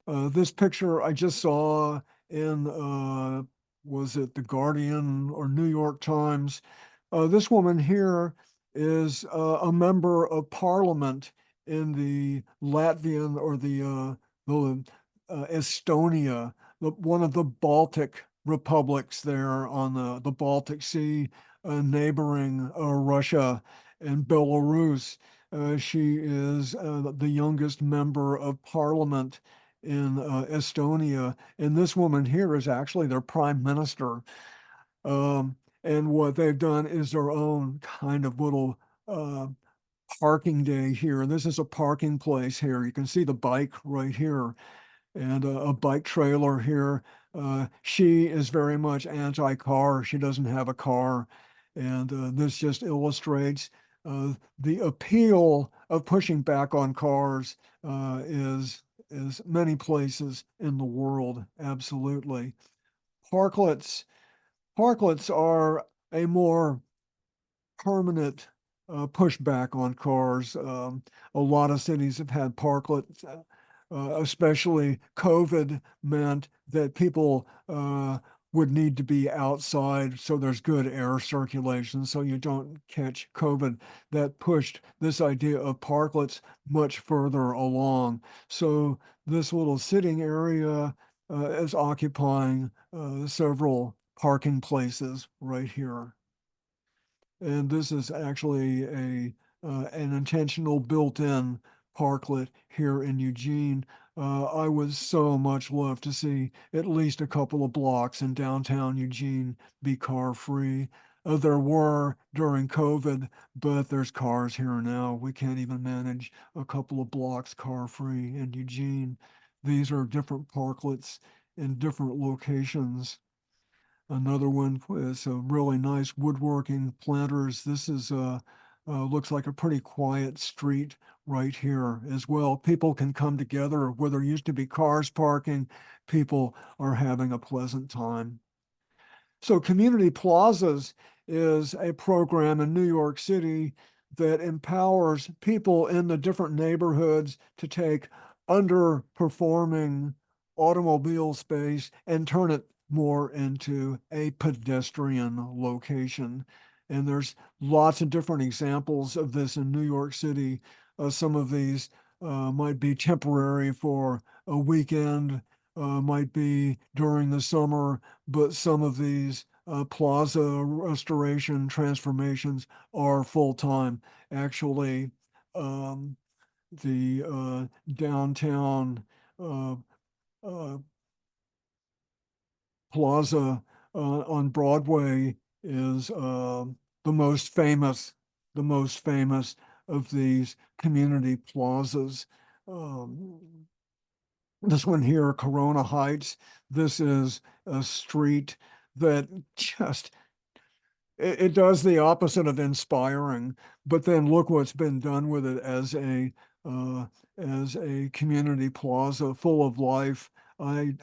Speaker 1: This picture I just saw in was it The Guardian or New York Times? This woman here is a member of parliament in the Latvian or the Estonia, one of the Baltic republics there on the Baltic Sea, neighboring Russia and Belarus. She is the youngest member of parliament in Estonia, and this woman here is actually their prime minister. Um, and what they've done is their own kind of little uh, parking day here. This is a parking place here. You can see the bike right here and a bike trailer here. She is very much anti-car. She doesn't have a car. And this just illustrates the appeal of pushing back on cars is many places in the world, absolutely. Parklets. Parklets are a more permanent pushback on cars. A lot of cities have had parklets, especially COVID meant that people would need to be outside so there's good air circulation so you don't catch COVID. That pushed this idea of parklets much further along. So this little sitting area is occupying several parking places right here. And this is actually an intentional built-in parklet here in Eugene. I would so much love to see at least a couple of blocks in downtown Eugene be car-free. There were during COVID, but there's cars here now. We can't even manage a couple of blocks car-free in Eugene. These are different parklets in different locations. Another one is a really nice woodworking planters. This is looks like a pretty quiet street right here as well. People can come together where there used to be cars parking. People are having a pleasant time. So Community Plazas is a program in New York City that empowers people in the different neighborhoods to take underperforming automobile space and turn it more into a pedestrian location. And there's lots of different examples of this in New York City. Some of these might be temporary for a weekend, might be during the summer, but some of these plaza restoration transformations are full-time. Actually, the downtown uh, uh, plaza on Broadway is the most famous of these community plazas. Um, this one here, Corona Heights, this is a street that just it does the opposite of inspiring, but then look what's been done with it uh, as a community plaza full of life. I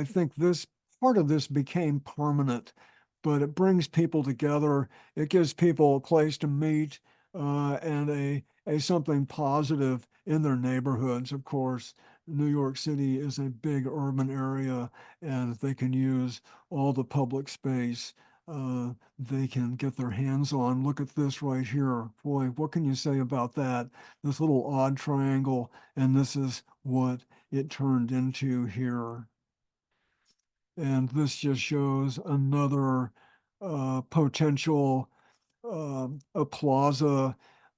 Speaker 1: think this part of this became permanent, but it brings people together. It gives people a place to meet and a something positive in their neighborhoods. Of course, New York City is a big urban area, and they can use all the public space they can get their hands on. Look at this right here. Boy, what can you say about that? This little odd triangle, and this is what it turned into here. And this just shows another potential a plaza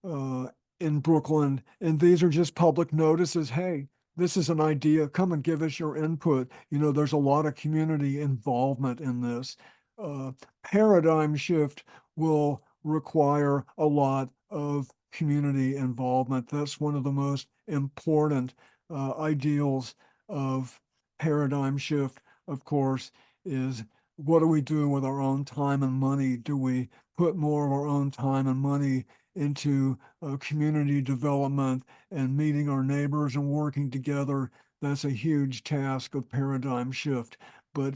Speaker 1: uh, in Brooklyn, and these are just public notices. Hey, this is an idea. Come and give us your input. You know, there's a lot of community involvement in this. Uh, Paradigm shift will require a lot of community involvement. That's one of the most important ideals of paradigm shift, of course, is what do we do with our own time and money? Do we put more of our own time and money into community development and meeting our neighbors and working together? That's a huge task of paradigm shift. But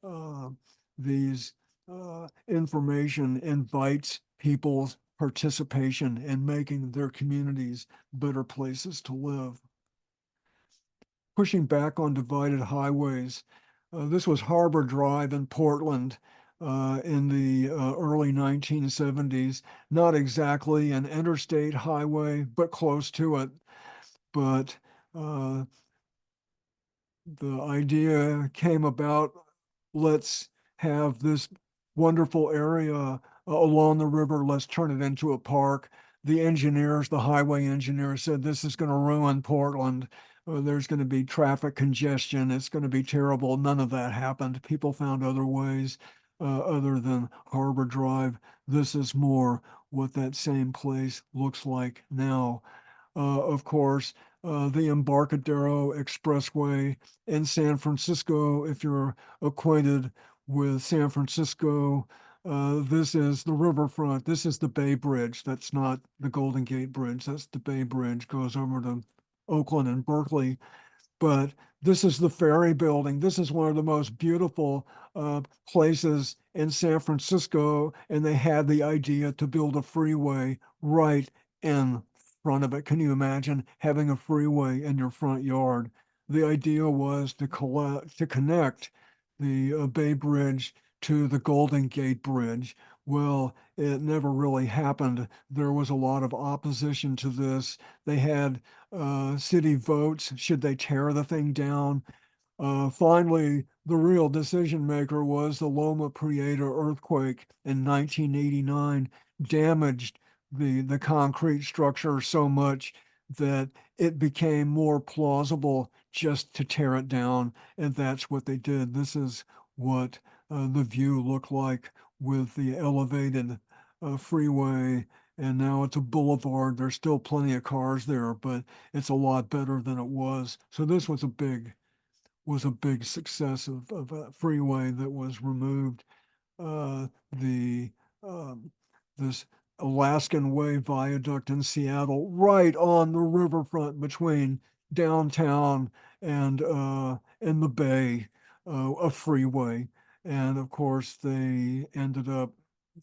Speaker 1: uh, these information invites people's participation in making their communities better places to live. Pushing back on divided highways. This was Harbor Drive in Portland in the early 1970s. Not exactly an interstate highway, but close to it. But uh, the idea came about, let's have this wonderful area along the river, let's turn it into a park. The engineers, the highway engineers said this is going to ruin Portland. There's going to be traffic congestion. It's going to be terrible. None of that happened. People found other ways other than Harbor Drive. This is more what that same place looks like now. Of course, the Embarcadero Expressway in San Francisco. If you're acquainted with San Francisco, this is the riverfront. This is the Bay Bridge. That's not the Golden Gate Bridge. That's the Bay Bridge, goes over to Oakland and Berkeley. But this is the ferry building. This is one of the most beautiful places in San Francisco, and they had the idea to build a freeway right in front of it. Can you imagine having a freeway in your front yard? The idea was to connect the Bay Bridge to the Golden Gate Bridge. Well, it never really happened. There was a lot of opposition to this. They had city votes. Should they tear the thing down? Finally, the real decision maker was the Loma Prieta earthquake in 1989, damaged the concrete structure so much that it became more plausible just to tear it down, and that's what they did. This is what the view looked like with the elevated freeway, and now it's a boulevard. There's still plenty of cars there, but it's a lot better than it was. So this was a big success of a freeway that was removed. The this Alaskan Way viaduct in Seattle, right on the riverfront between downtown and the bay, a freeway. And of course, they ended up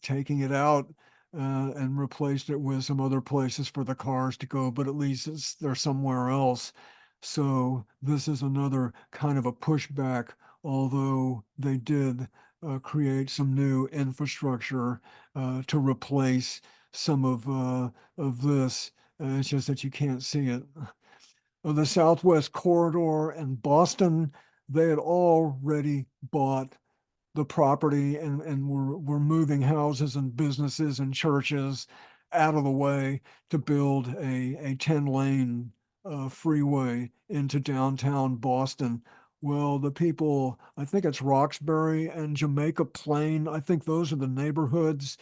Speaker 1: taking it out and replaced it with some other places for the cars to go, but at least they're somewhere else. So this is another kind of a pushback, although they did create some new infrastructure to replace some of this. It's just that you can't see it. The Southwest Corridor and Boston, they had already bought the property and were moving houses and businesses and churches out of the way to build a 10-lane freeway into downtown Boston. Well, the people, I think it's Roxbury and Jamaica Plain, I think those are the neighborhoods.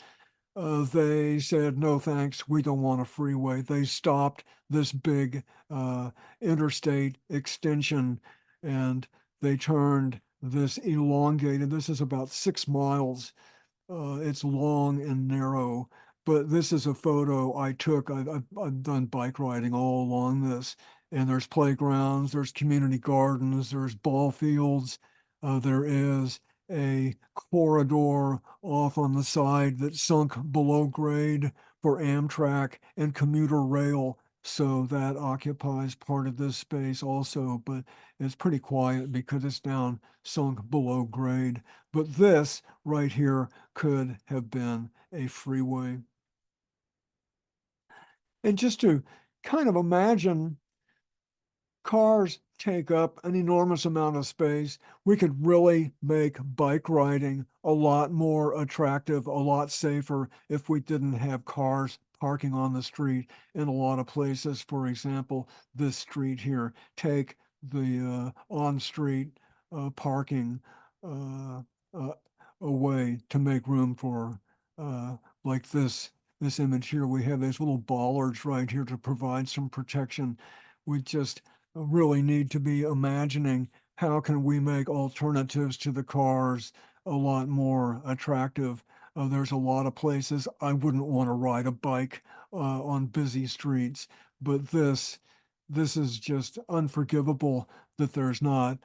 Speaker 1: They said, no thanks, we don't want a freeway. They stopped this big interstate extension and they turned this elongated, this is about 6 miles. It's long and narrow, but this is a photo I took. I've done bike riding all along this, and there's playgrounds, there's community gardens, there's ball fields. There is a corridor off on the side that sunk below grade for Amtrak and commuter rail. So that occupies part of this space also, but it's pretty quiet because it's down sunk below grade. But this right here could have been a freeway. And just to kind of imagine, cars take up an enormous amount of space. We could really make bike riding a lot more attractive, a lot safer if we didn't have cars parking on the street in a lot of places. For example, this street here, take the on-street parking uh, uh, away to make room for uh, like this image here. We have these little bollards right here to provide some protection. We just really need to be imagining how can we make alternatives to the cars a lot more attractive. There's a lot of places I wouldn't want to ride a bike on busy streets, but this is just unforgivable that there's not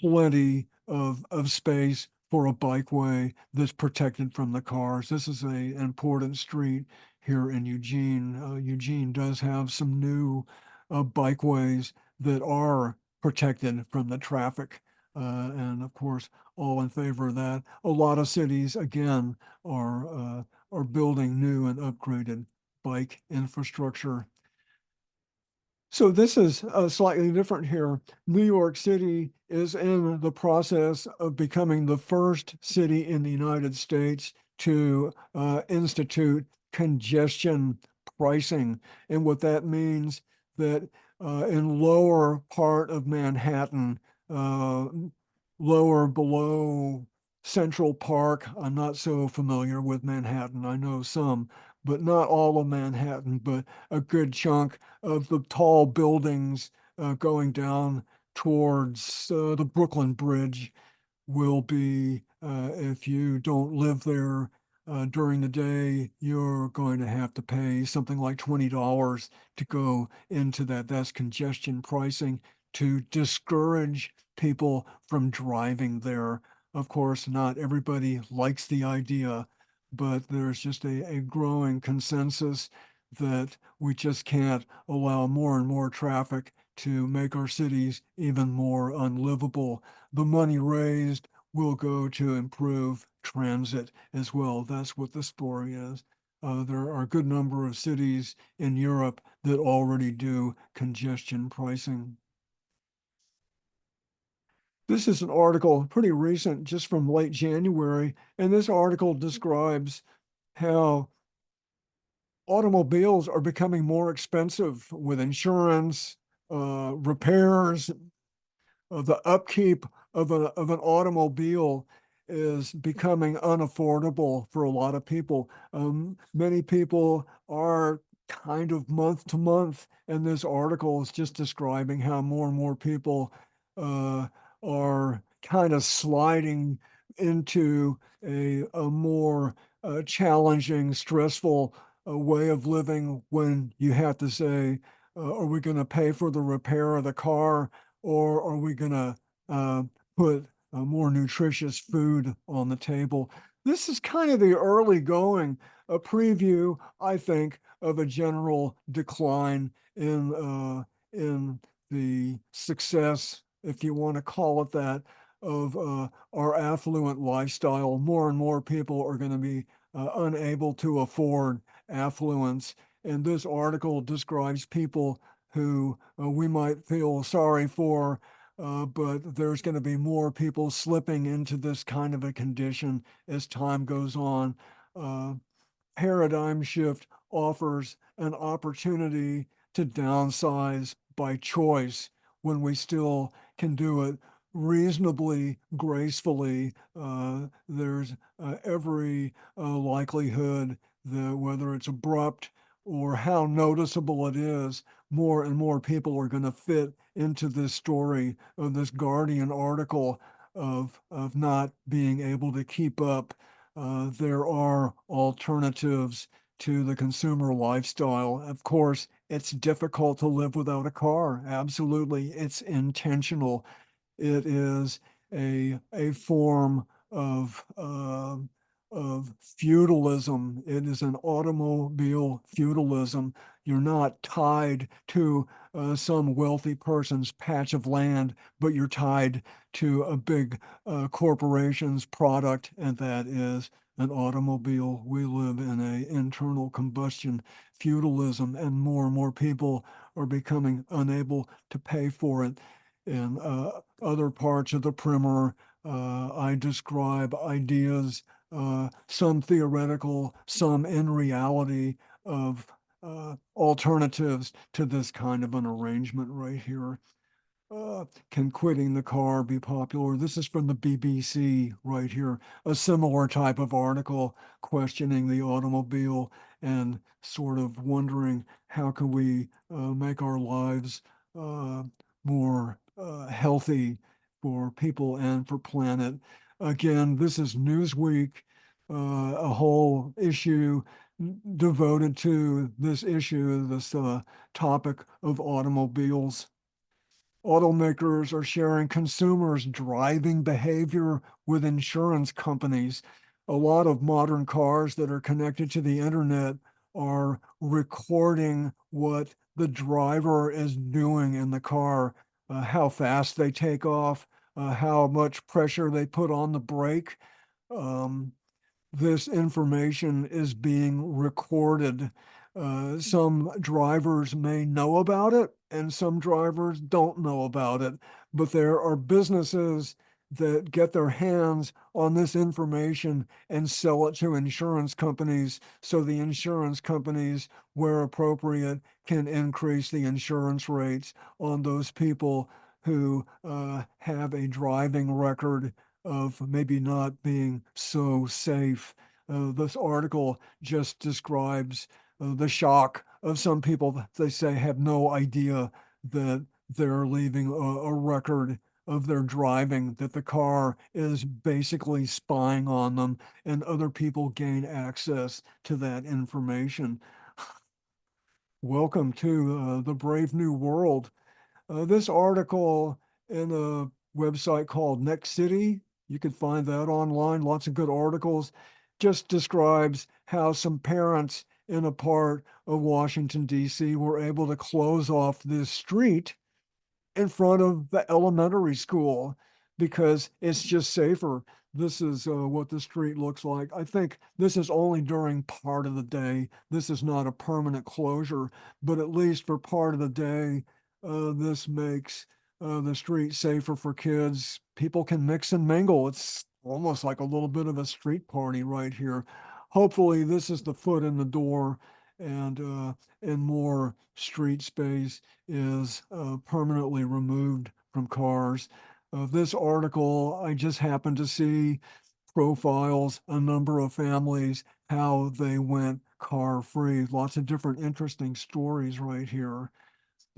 Speaker 1: plenty of space for a bikeway that's protected from the cars. This is an important street here in Eugene. Eugene does have some new bikeways that are protected from the traffic. And of course, all in favor of that. A lot of cities, again, are building new and upgraded bike infrastructure. So this is slightly different here. New York City is in the process of becoming the first city in the United States to institute congestion pricing. And what that means that in lower part of Manhattan, uh, lower below Central Park, I'm not so familiar with Manhattan. I know some, but not all of Manhattan, but a good chunk of the tall buildings going down towards the Brooklyn Bridge will be, if you don't live there during the day, you're going to have to pay something like $20 to go into that. That's congestion pricing to discourage people from driving there. Of course, not everybody likes the idea, but there's just a growing consensus that we just can't allow more and more traffic to make our cities even more unlivable. The money raised will go to improve transit as well. That's what the story is. There are a good number of cities in Europe that already do congestion pricing. This is an article pretty recent, just from late January, and this article describes how automobiles are becoming more expensive with insurance, repairs, the upkeep of an automobile is becoming unaffordable for a lot of people. Many people are kind of month to month, and this article is just describing how more and more people uh, are kind of sliding into a more challenging, stressful way of living when you have to say, are we going to pay for the repair of the car? Or are we going to uh, put more nutritious food on the table? This is kind of the early going, a preview, I think, of a general decline in the success, if you want to call it that, of our affluent lifestyle. More and more people are going to be unable to afford affluence. And this article describes people who we might feel sorry for, but there's going to be more people slipping into this kind of a condition as time goes on. Uh, Paradigm shift offers an opportunity to downsize by choice when we still can do it reasonably gracefully. There's every likelihood that whether it's abrupt or how noticeable it is, more and more people are going to fit into this story of this Guardian article of not being able to keep up. There are alternatives to the consumer lifestyle. Of course, it's difficult to live without a car. Absolutely. It's intentional. It is a form of feudalism. It is an automobile feudalism. You're not tied to some wealthy person's patch of land, but you're tied to a big corporation's product, and that is an automobile. We live in a internal combustion feudalism, and more people are becoming unable to pay for it. In other parts of the primer, I describe ideas, some theoretical, some in reality, of alternatives to this kind of an arrangement right here. Can quitting the car be popular? This is from the BBC right here, a similar type of article questioning the automobile and sort of wondering how can we make our lives uh, more healthy for people and for planet. Again, this is Newsweek, a whole issue devoted to this issue, this topic of automobiles. Automakers are sharing consumers' driving behavior with insurance companies. A lot of modern cars that are connected to the internet are recording what the driver is doing in the car, how fast they take off, how much pressure they put on the brake. Um, this information is being recorded. Some drivers may know about it, and some drivers don't know about it. But there are businesses that get their hands on this information and sell it to insurance companies. So the insurance companies, where appropriate, can increase the insurance rates on those people who have a driving record of maybe not being so safe. This article just describes the shock of some people that they say have no idea that they're leaving a record of their driving, that the car is basically spying on them, and other people gain access to that information. Welcome to the brave new world. This article in a website called Next City You can find that online, lots of good articles. Just describes how some parents in a part of Washington, D.C. were able to close off this street in front of the elementary school because it's just safer. This is what the street looks like. I think this is only during part of the day. This is not a permanent closure, but at least for part of the day, this makes the street safer for kids. People can mix and mingle. It's almost like a little bit of a street party right here. Hopefully, this is the foot in the door and more street space is permanently removed from cars. This article, I just happened to see profiles a number of families, how they went car free. Lots of different interesting stories right here.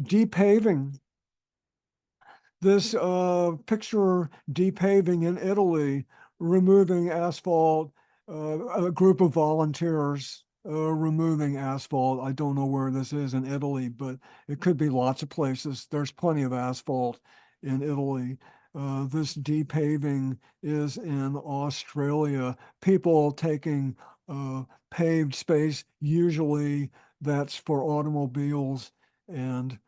Speaker 1: Depaving. This picture depaving in Italy, removing asphalt, a group of volunteers removing asphalt. I don't know where this is in Italy, but it could be lots of places. There's plenty of asphalt in Italy. This depaving is in Australia. People taking paved space, usually that's for automobiles and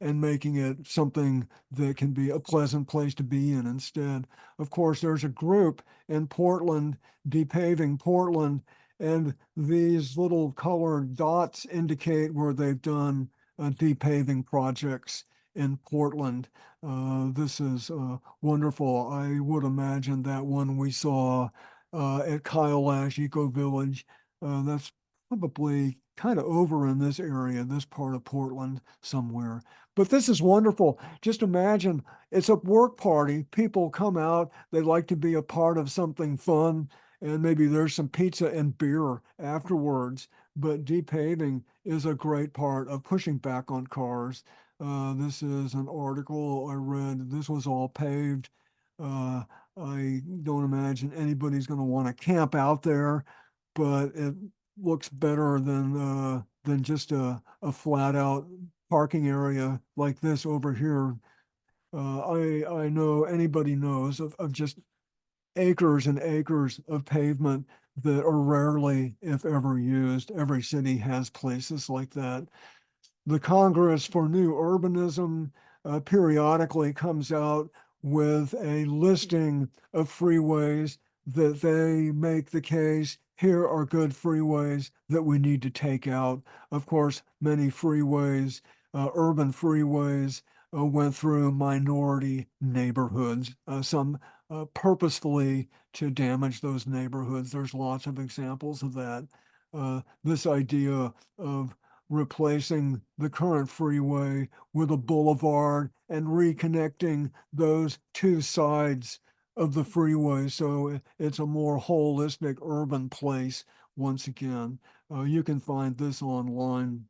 Speaker 1: making it something that can be a pleasant place to be in instead. Of course, there's a group in Portland, Depaving Portland, and these little colored dots indicate where they've done depaving projects in Portland. This is wonderful. I would imagine that one we saw at Kailash Eco Village, that's probably kind of over in this area, this part of Portland somewhere. But this is wonderful. Just imagine it's a work party. People come out, they like to be a part of something fun, and maybe there's some pizza and beer afterwards. But depaving is a great part of pushing back on cars. This is an article I read. This was all paved. Uh, I don't imagine anybody's going to want to camp out there, but it looks better than just a flat out parking area like this over here. I know anybody knows of just acres and acres of pavement that are rarely, if ever, used. Every city has places like that. The Congress for New Urbanism periodically comes out with a listing of freeways that they make the case here are good freeways that we need to take out. Of course, many freeways, urban freeways, went through minority neighborhoods, some purposefully to damage those neighborhoods. There's lots of examples of that. This idea of replacing the current freeway with a boulevard and reconnecting those two sides of the freeway so it's a more holistic urban place once again. You can find this online.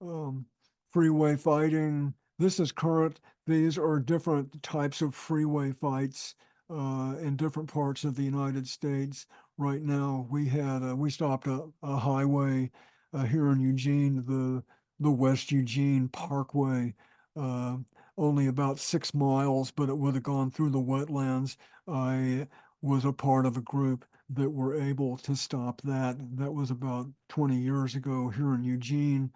Speaker 1: um, Freeway fighting. This is current. These are different types of freeway fights in different parts of the United States. Right now, we stopped a highway here in Eugene, the West Eugene Parkway, uh, only about 6 miles, but it would have gone through the wetlands. I was a part of a group that were able to stop that. That was about 20 years ago here in Eugene.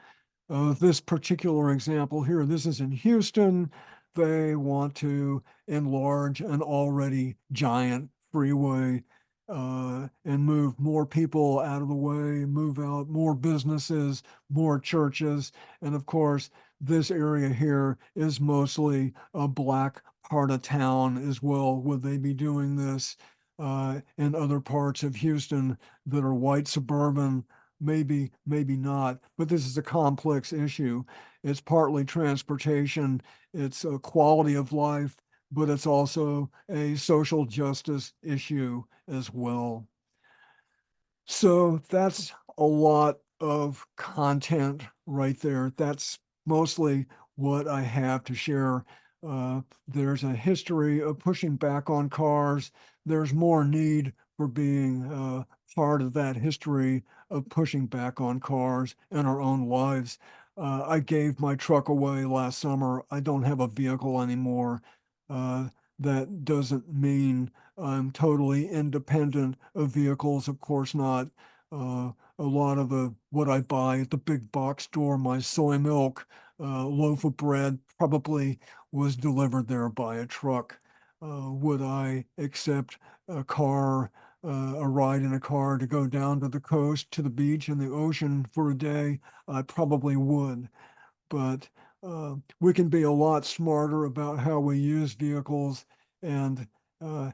Speaker 1: This particular example here, this is in Houston. They want to enlarge an already giant freeway and move more people out of the way, move out more businesses, more churches. And of course, this area here is mostly a black part of town as well. Would they be doing this in other parts of Houston that are white suburban? Maybe, maybe not, but this is a complex issue. It's partly transportation, it's a quality of life, but it's also a social justice issue as well. So that's a lot of content right there. That's mostly what I have to share. There's a history of pushing back on cars. There's more need for being part of that history of pushing back on cars in our own lives. I gave my truck away last summer. I don't have a vehicle anymore. that doesn't mean I'm totally independent of vehicles. Of course not. A lot of what I buy at the big box store, my soy milk, loaf of bread, probably was delivered there by a truck. Would I accept a car, a ride in a car to go down to the coast, to the beach and the ocean for a day? I probably would, but we can be a lot smarter about how we use vehicles and uh,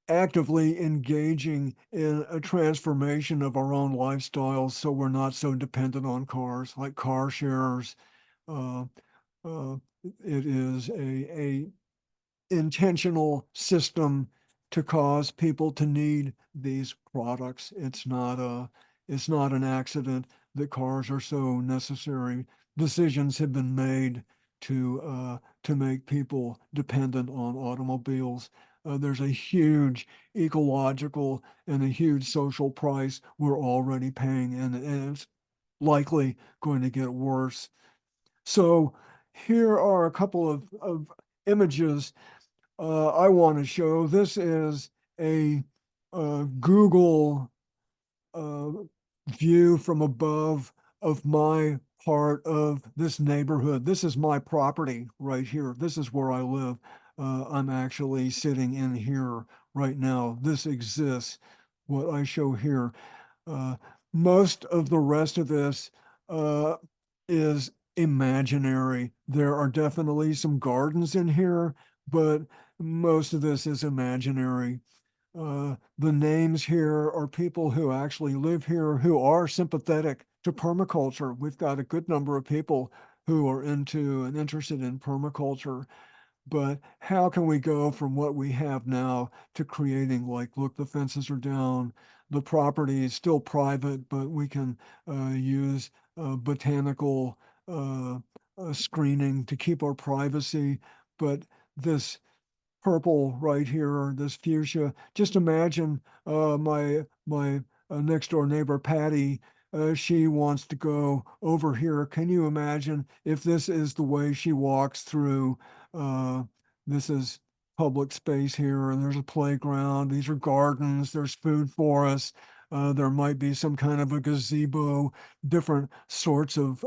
Speaker 1: actively engaging in a transformation of our own lifestyles so we're not so dependent on cars, like car shares. Uh, uh, it is a intentional system to cause people to need these products. It's not an accident that cars are so necessary. Decisions have been made to make people dependent on automobiles. There's a huge ecological and a huge social price we're already paying, and it's likely going to get worse. So here are a couple of images I want to show. This is a Google uh, view from above of my part of this neighborhood. This is my property right here. This is where I live. I'm actually sitting in here right now. This exists, what I show here. Uh, Most of the rest of this uh, is imaginary. There are definitely some gardens in here, but most of this is imaginary. The names here are people who actually live here who are sympathetic to permaculture. We've got a good number of people who are into and interested in permaculture. But how can we go from what we have now to creating, like, look, the fences are down, the property is still private, but we can use botanical screening to keep our privacy. But this purple right here, this fuchsia. Just imagine my next door neighbor Patty. She wants to go over here. Can you imagine if this is the way she walks through? Uh, this is public space here, and there's a playground. These are gardens. There's food for us. There might be some kind of a gazebo, different sorts of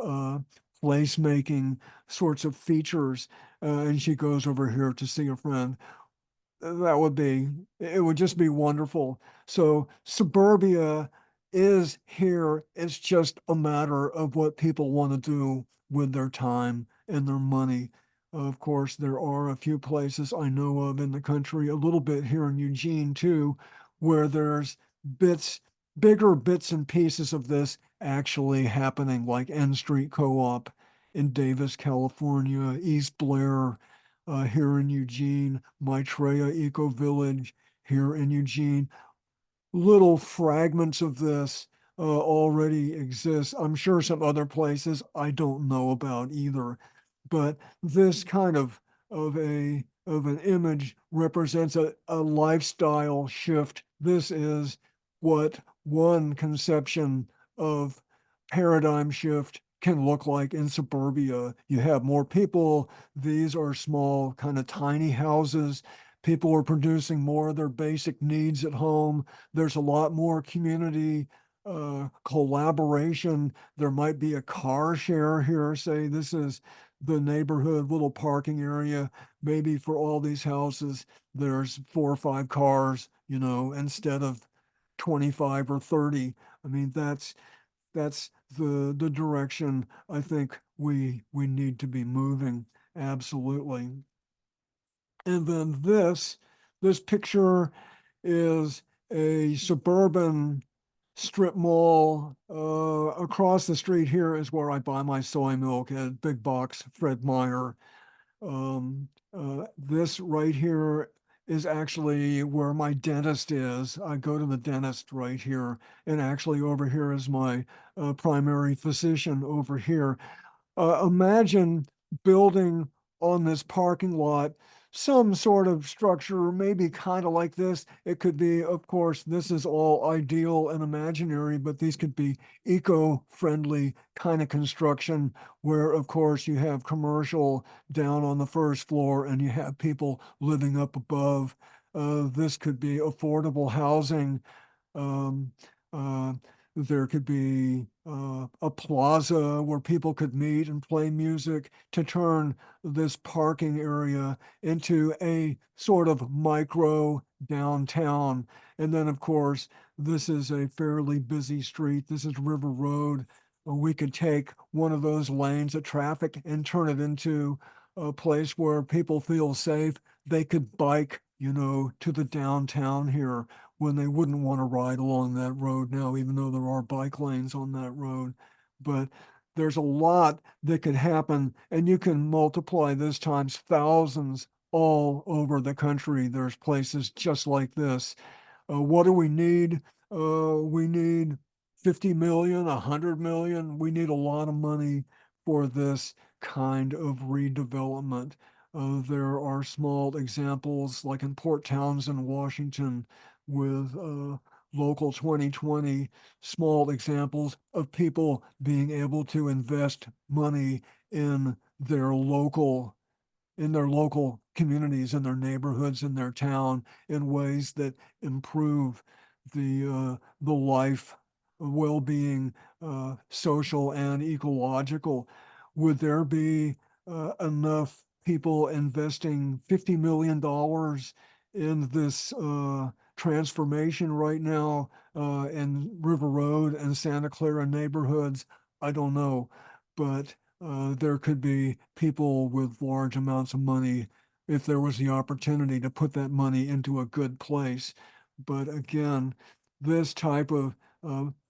Speaker 1: place-making sorts of features. And she goes over here to see a friend. That would be, it would just be wonderful. So suburbia is here. It's just a matter of what people want to do with their time and their money. Of course, there are a few places I know of in the country, a little bit here in Eugene too, where there's bits, bigger bits and pieces of this actually happening, like N Street Co-op in Davis, California, East Blair, here in Eugene, Maitreya Eco Village here in Eugene. Little fragments of this already exist. I'm sure some other places I don't know about either, but this kind of an image represents a lifestyle shift. This is what one conception of paradigm shift can look like in suburbia. You have more people. These are small, kind of tiny houses. People are producing more of their basic needs at home. There's a lot more community collaboration. There might be a car share here. Say this is the neighborhood little parking area. Maybe for all these houses, there's 4 or 5 cars, instead of 25 or 30. I mean, that's the direction I think we need to be moving. Absolutely. And then this picture is a suburban strip mall. Across the street here is where I buy my soy milk at Big Box Fred Meyer. This right here is actually where my dentist is. I go to the dentist right here, and actually over here is my primary physician over here. Imagine building on this parking lot some sort of structure, maybe kind of like this. It could be, of course, this is all ideal and imaginary, but these could be eco-friendly kind of construction where, of course, you have commercial down on the first floor and you have people living up above. This could be affordable housing. Um, uh, there could be a plaza where people could meet and play music to turn this parking area into a sort of micro downtown. And then, of course, this is a fairly busy street. This is River Road. We could take one of those lanes of traffic and turn it into a place where people feel safe. They could bike, to the downtown here when they wouldn't want to ride along that road now, even though there are bike lanes on that road. But there's a lot that could happen, and you can multiply this times thousands all over the country. There's places just like this. What do we need? We need 50 million, 100 million. We need a lot of money for this kind of redevelopment. There are small examples, like in Port Townsend, Washington, with Local 2020, small examples of people being able to invest money in their local communities, in their neighborhoods, in their town, in ways that improve the life, well-being, social and ecological. Would there be enough people investing $50 million in this transformation right now in River Road and Santa Clara neighborhoods? I don't know, but there could be people with large amounts of money if there was the opportunity to put that money into a good place. But again, this type of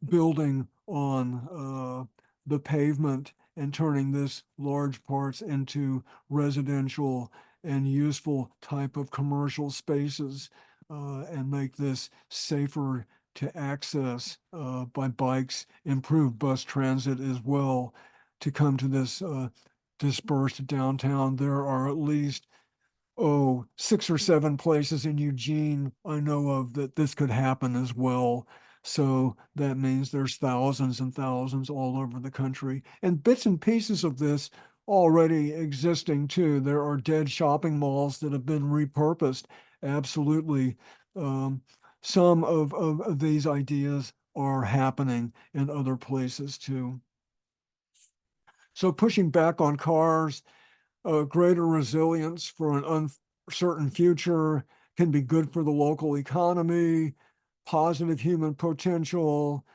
Speaker 1: building on the pavement and turning this large parts into residential and useful type of commercial spaces and make this safer to access by bikes, improve bus transit as well to come to this dispersed downtown. There are at least, 6 or 7 places in Eugene I know of that this could happen as well. So that means there's thousands and thousands all over the country, and bits and pieces of this already existing too. There are dead shopping malls that have been repurposed. Absolutely. Um, some of these ideas are happening in other places too. So pushing back on cars, greater resilience for an uncertain future can be good for the local economy, positive human potential,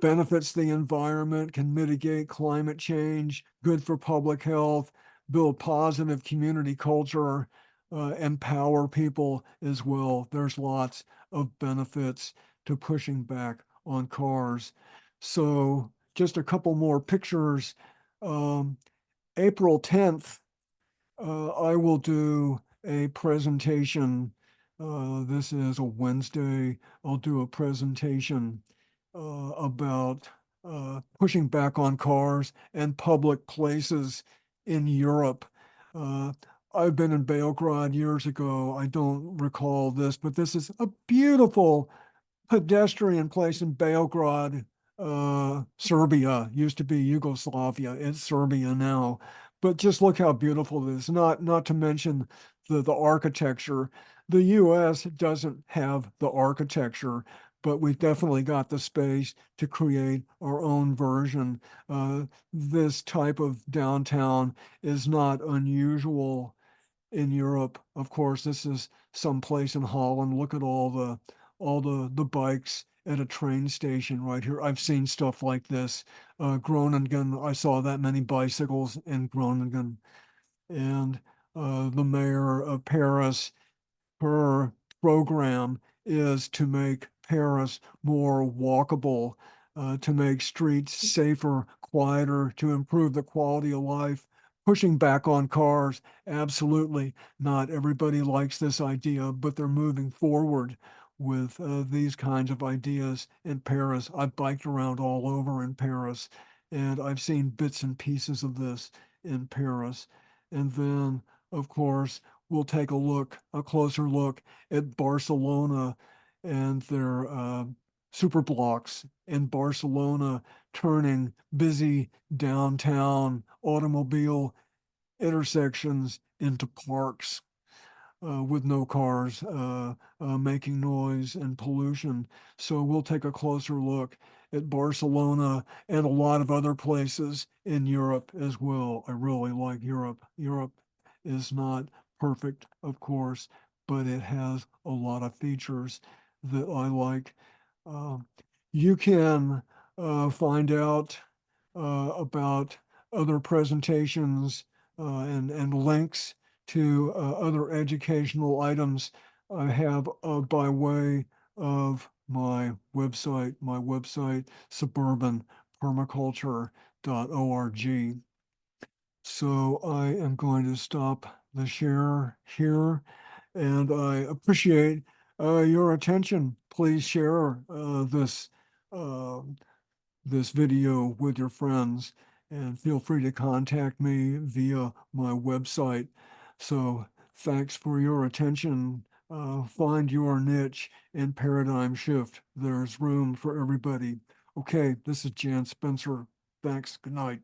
Speaker 1: benefits the environment, can mitigate climate change, good for public health, build positive community culture, empower people as well. There's lots of benefits to pushing back on cars. So just a couple more pictures. Um, April 10th, I will do a presentation. This is a Wednesday. I'll do a presentation about pushing back on cars and public places in Europe. Uh, I've been in Belgrade years ago. I don't recall this, but this is a beautiful pedestrian place in Belgrade, Serbia. Used to be Yugoslavia. It's Serbia now. But just look how beautiful it is. Not to mention the architecture. The US doesn't have the architecture, but we've definitely got the space to create our own version. This type of downtown is not unusual in Europe. Of course, this is someplace in Holland. Look at all the bikes at a train station right here. I've seen stuff like this. Groningen, I saw that many bicycles in Groningen. And the mayor of Paris, her program is to make Paris more walkable, to make streets safer, quieter, to improve the quality of life. Pushing back on cars, absolutely. Not everybody likes this idea, but they're moving forward with these kinds of ideas in Paris. I've biked around all over in Paris, and I've seen bits and pieces of this in Paris. And then, of course, we'll take a closer look at Barcelona and their super blocks in Barcelona turning busy downtown automobile intersections into parks with no cars making noise and pollution. So we'll take a closer look at Barcelona and a lot of other places in Europe as well. I really like Europe. Europe is not perfect, of course, but it has a lot of features that I like. Um, you can find out about other presentations and links to other educational items I have by way of my website, suburban permaculture.org. So I am going to stop the share here, and I appreciate your attention. Please share uh, this video with your friends, and feel free to contact me via my website. So thanks for your attention. Find your niche and paradigm shift. There's room for everybody. Okay, this is Jan Spencer. Thanks. Good night.